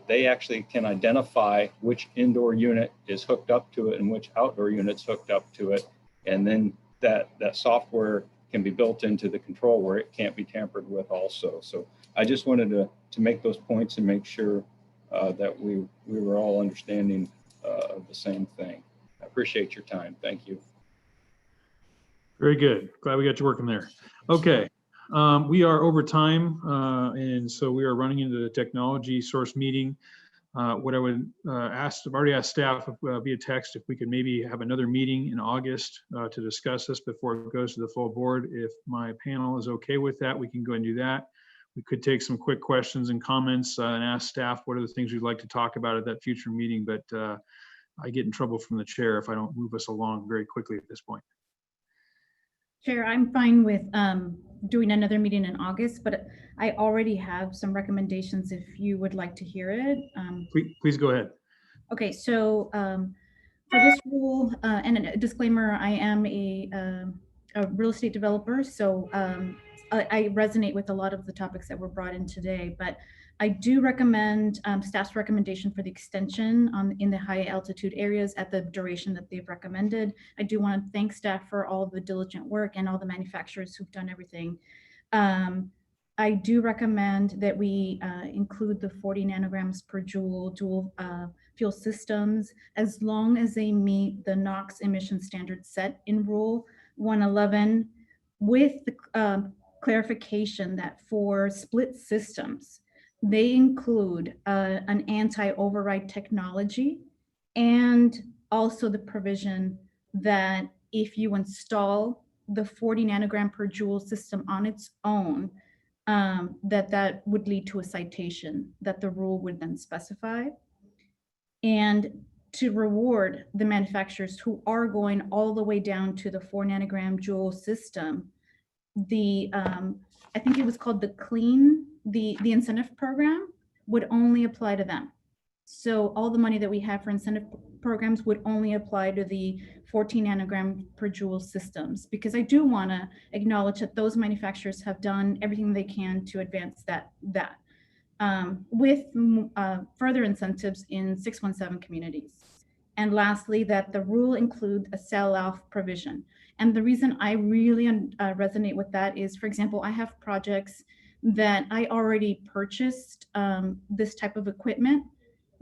they actually can identify which indoor unit is hooked up to it and which outdoor unit's hooked up to it. And then that software can be built into the control where it can't be tampered with also. So I just wanted to make those points and make sure that we were all understanding of the same thing. I appreciate your time. Thank you. Very good. Glad we got you working there. Okay. We are over time, and so we are running into the technology source meeting. What I would ask, I've already asked staff via text if we could maybe have another meeting in August to discuss this before it goes to the full board. If my panel is okay with that, we can go and do that. We could take some quick questions and comments and ask staff what are the things we'd like to talk about at that future meeting, but I get in trouble from the chair if I don't move us along very quickly at this point. Chair, I'm fine with doing another meeting in August, but I already have some recommendations if you would like to hear it. Please go ahead. Okay, so for this rule, and a disclaimer, I am a real estate developer, so I resonate with a lot of the topics that were brought in today, but I do recommend staff's recommendation for the extension in the high altitude areas at the duration that they've recommended. I do want to thank staff for all the diligent work and all the manufacturers who've done everything. I do recommend that we include the 40 nanograms per joule dual fuel systems as long as they meet the NOx emission standard set in Rule 111 with the clarification that for split systems, they include an anti-override technology and also the provision that if you install the 40 nanogram per joule system on its own, that would lead to a citation that the rule would then specify. And to reward the manufacturers who are going all the way down to the 4 nanogram joule system, I think it was called the clean, the incentive program would only apply to them. So all the money that we have for incentive programs would only apply to the 14 nanogram per joule systems, because I do want to acknowledge that those manufacturers have done everything they can to advance that with further incentives in 617 communities. And lastly, that the rule include a sell-off provision. And the reason I really resonate with that is, for example, I have projects that I already purchased this type of equipment,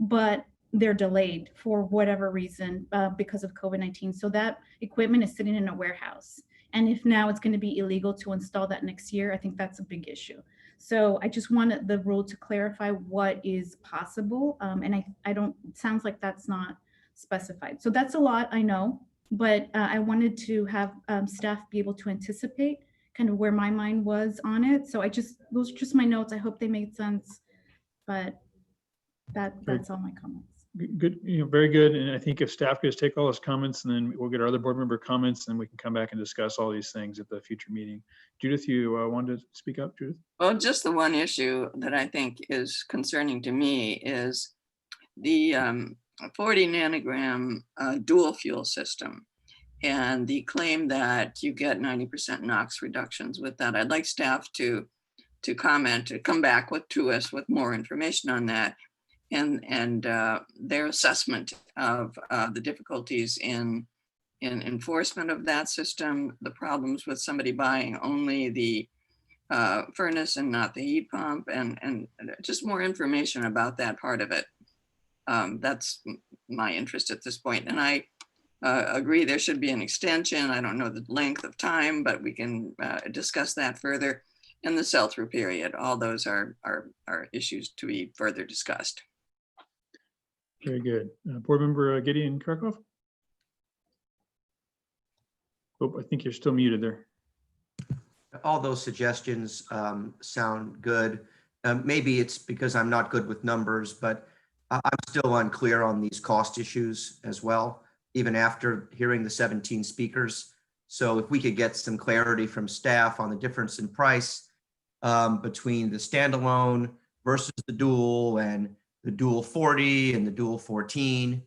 but they're delayed for whatever reason because of COVID-19. So that equipment is sitting in a warehouse. And if now it's going to be illegal to install that next year, I think that's a big issue. So I just wanted the rule to clarify what is possible. And I don't, it sounds like that's not specified. So that's a lot, I know, but I wanted to have staff be able to anticipate kind of where my mind was on it. So those are just my notes. I hope they made sense, but that's all my comments. Good, very good. And I think if staff could just take all those comments and then we'll get our other board member comments, and we can come back and discuss all these things at the future meeting. Judith, you wanted to speak up, Judith? Well, just the one issue that I think is concerning to me is the 40 nanogram dual fuel system and the claim that you get 90% NOx reductions with that. I'd like staff to comment, to come back to us with more information on that and their assessment of the difficulties in enforcement of that system, the problems with somebody buying only the furnace and not the heat pump, and just more information about that part of it. That's my interest at this point. And I agree there should be an extension. I don't know the length of time, but we can discuss that further. And the sell-through period, all those are issues to be further discussed. Very good. Board Member Gideon Krakow. Oh, I think you're still muted there. All those suggestions sound good. Maybe it's because I'm not good with numbers, but I'm still unclear on these cost issues as well, even after hearing the 17 speakers. So if we could get some clarity from staff on the difference in price between the standalone versus the dual, and the dual 40 and the dual 14.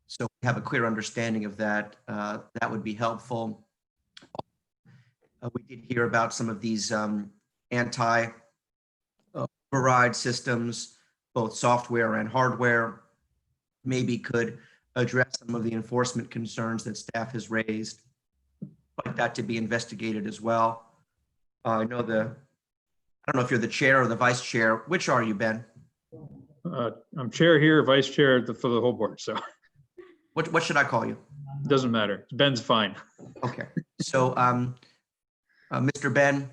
So we have a clear understanding of that. That would be helpful. We did hear about some of these anti-override systems, both software and hardware. Maybe could address some of the enforcement concerns that staff has raised. I'd like that to be investigated as well. I don't know if you're the chair or the vice chair. Which are you, Ben? I'm chair here, vice chair for the whole board. So what should I call you? Doesn't matter. Ben's fine. Okay. So Mr. Ben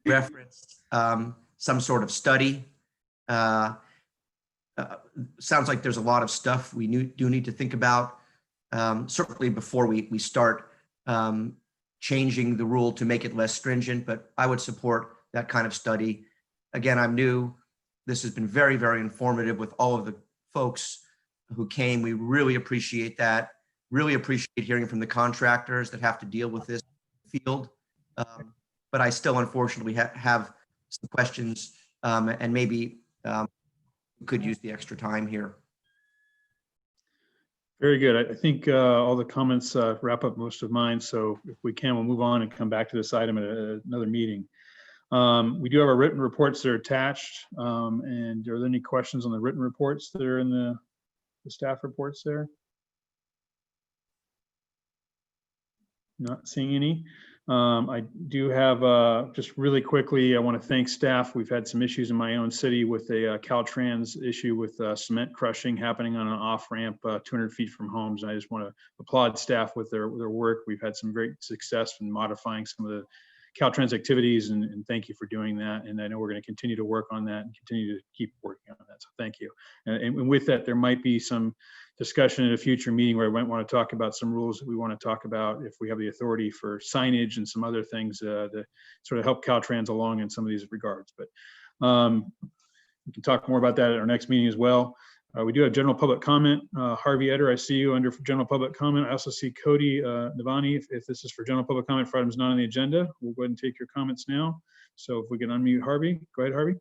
referenced some sort of study. Sounds like there's a lot of stuff we do need to think about, certainly before we start changing the rule to make it less stringent, but I would support that kind of study. Again, I'm new. This has been very, very informative with all of the folks who came. We really appreciate that. Really appreciate hearing from the contractors that have to deal with this field. But I still, unfortunately, have some questions, and maybe could use the extra time here. Very good. I think all the comments wrap up most of mine. So if we can, we'll move on and come back to this item at another meeting. We do have our written reports that are attached. And are there any questions on the written reports that are in the staff reports there? Not seeing any. I do have, just really quickly, I want to thank staff. We've had some issues in my own city with a Caltrans issue with cement crushing happening on an off-ramp 200 feet from homes. And I just want to applaud staff with their work. We've had some great success in modifying some of the Caltrans activities, and thank you for doing that. And I know we're going to continue to work on that and continue to keep working on that. So thank you. And with that, there might be some discussion in a future meeting where I might want to talk about some rules that we want to talk about if we have the authority for signage and some other things that sort of help Caltrans along in some of these regards. But we can talk more about that at our next meeting as well. We do have general public comment. Harvey Eder, I see you under general public comment. I also see Cody Navani. If this is for general public comment for items not on the agenda, we'll go ahead and take your comments now. So if we can unmute Harvey, go ahead, Harvey.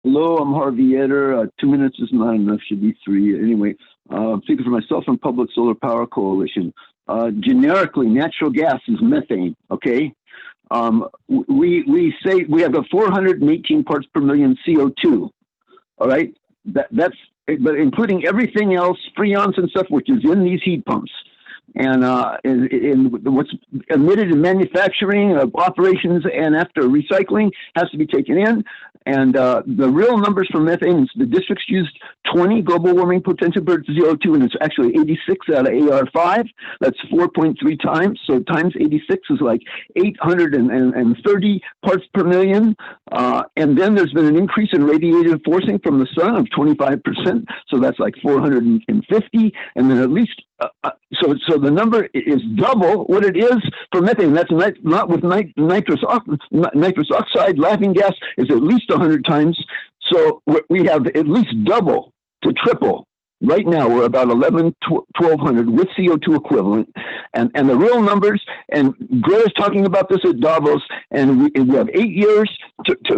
Hello, I'm Harvey Eder. 2 minutes is not enough, should be 3. Anyway, I'm speaking for myself and Public Solar Power Coalition. Generically, natural gas is methane, okay? We say we have a 418 parts per million CO2, all right? That's, but including everything else, freons and stuff, which is in these heat pumps. And what's emitted in manufacturing, operations, and after recycling has to be taken in. And the real numbers for methane, the districts used 20 global warming potential per CO2, and it's actually 86 out of AR5. That's 4.3 times. So times 86 is like 830 parts per million. And then there's been an increase in radiative forcing from the sun of 25%. So that's like 450. And then at least, so the number is double what it is for methane. That's not with nitrous oxide. Laughing gas is at least 100 times. So we have at least double to triple. Right now, we're about 1,200 with CO2 equivalent. And the real numbers, and Greta's talking about this at Davos, and we have 8 years.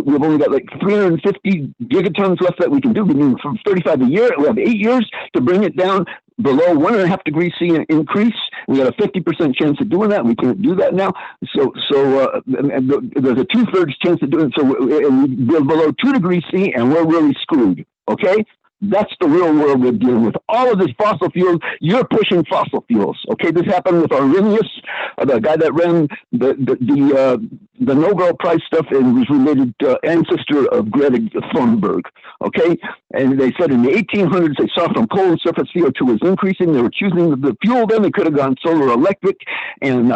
We've only got like 350 gigatons left that we can do. We need from 35 a year. We have 8 years to bring it down below 1.5 degrees C increase. We got a 50% chance of doing that. We can't do that now. So there's a 2/3 chance of doing it. So we're below 2 degrees C, and we're really screwed. Okay. That's the real world we're dealing with. All of this fossil fuels, you're pushing fossil fuels. Okay, this happened with Arrhenius, the guy that ran the Nobel Prize stuff and was related ancestor of Greta Thunberg. Okay, and they said in the 1800s they saw from coal and surface CO2 was increasing. They were choosing the fuel. Then they could have gone solar electric, and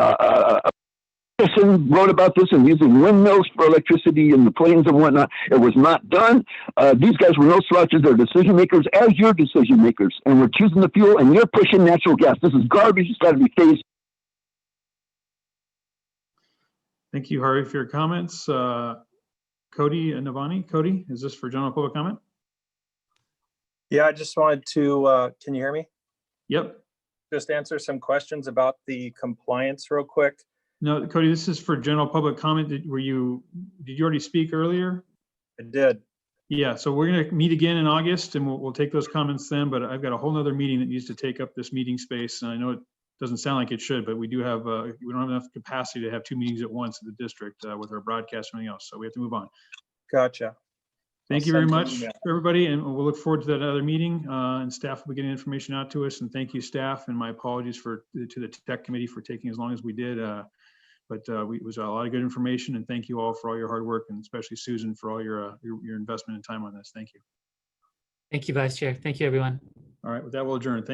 Edison wrote about this and using windmills for electricity in the plains and whatnot. It was not done. These guys were no slouches. They're decision makers as your decision makers. And we're choosing the fuel and you're pushing natural gas. This is garbage. It's got to be phased. Thank you, Harvey, for your comments. Cody and Navani. Cody, is this for general public comment? Yeah, I just wanted to, can you hear me? Yep. Just answer some questions about the compliance real quick. No, Cody, this is for general public comment. Did you already speak earlier? I did. Yeah, so we're going to meet again in August and we'll take those comments then, but I've got a whole nother meeting that needs to take up this meeting space. And I know it doesn't sound like it should, but we do have, we don't have enough capacity to have 2 meetings at once at the district with our broadcast and everything else. So we have to move on. Gotcha. Thank you very much, everybody. And we'll look forward to that other meeting and staff will be getting information out to us. And thank you, staff, and my apologies to the tech committee for taking as long as we did. But it was a lot of good information, and thank you all for all your hard work, and especially Susan for all your investment and time on this. Thank you. Thank you, Vice Chair. Thank you, everyone. All right, with that, we'll adjourn. Thank you.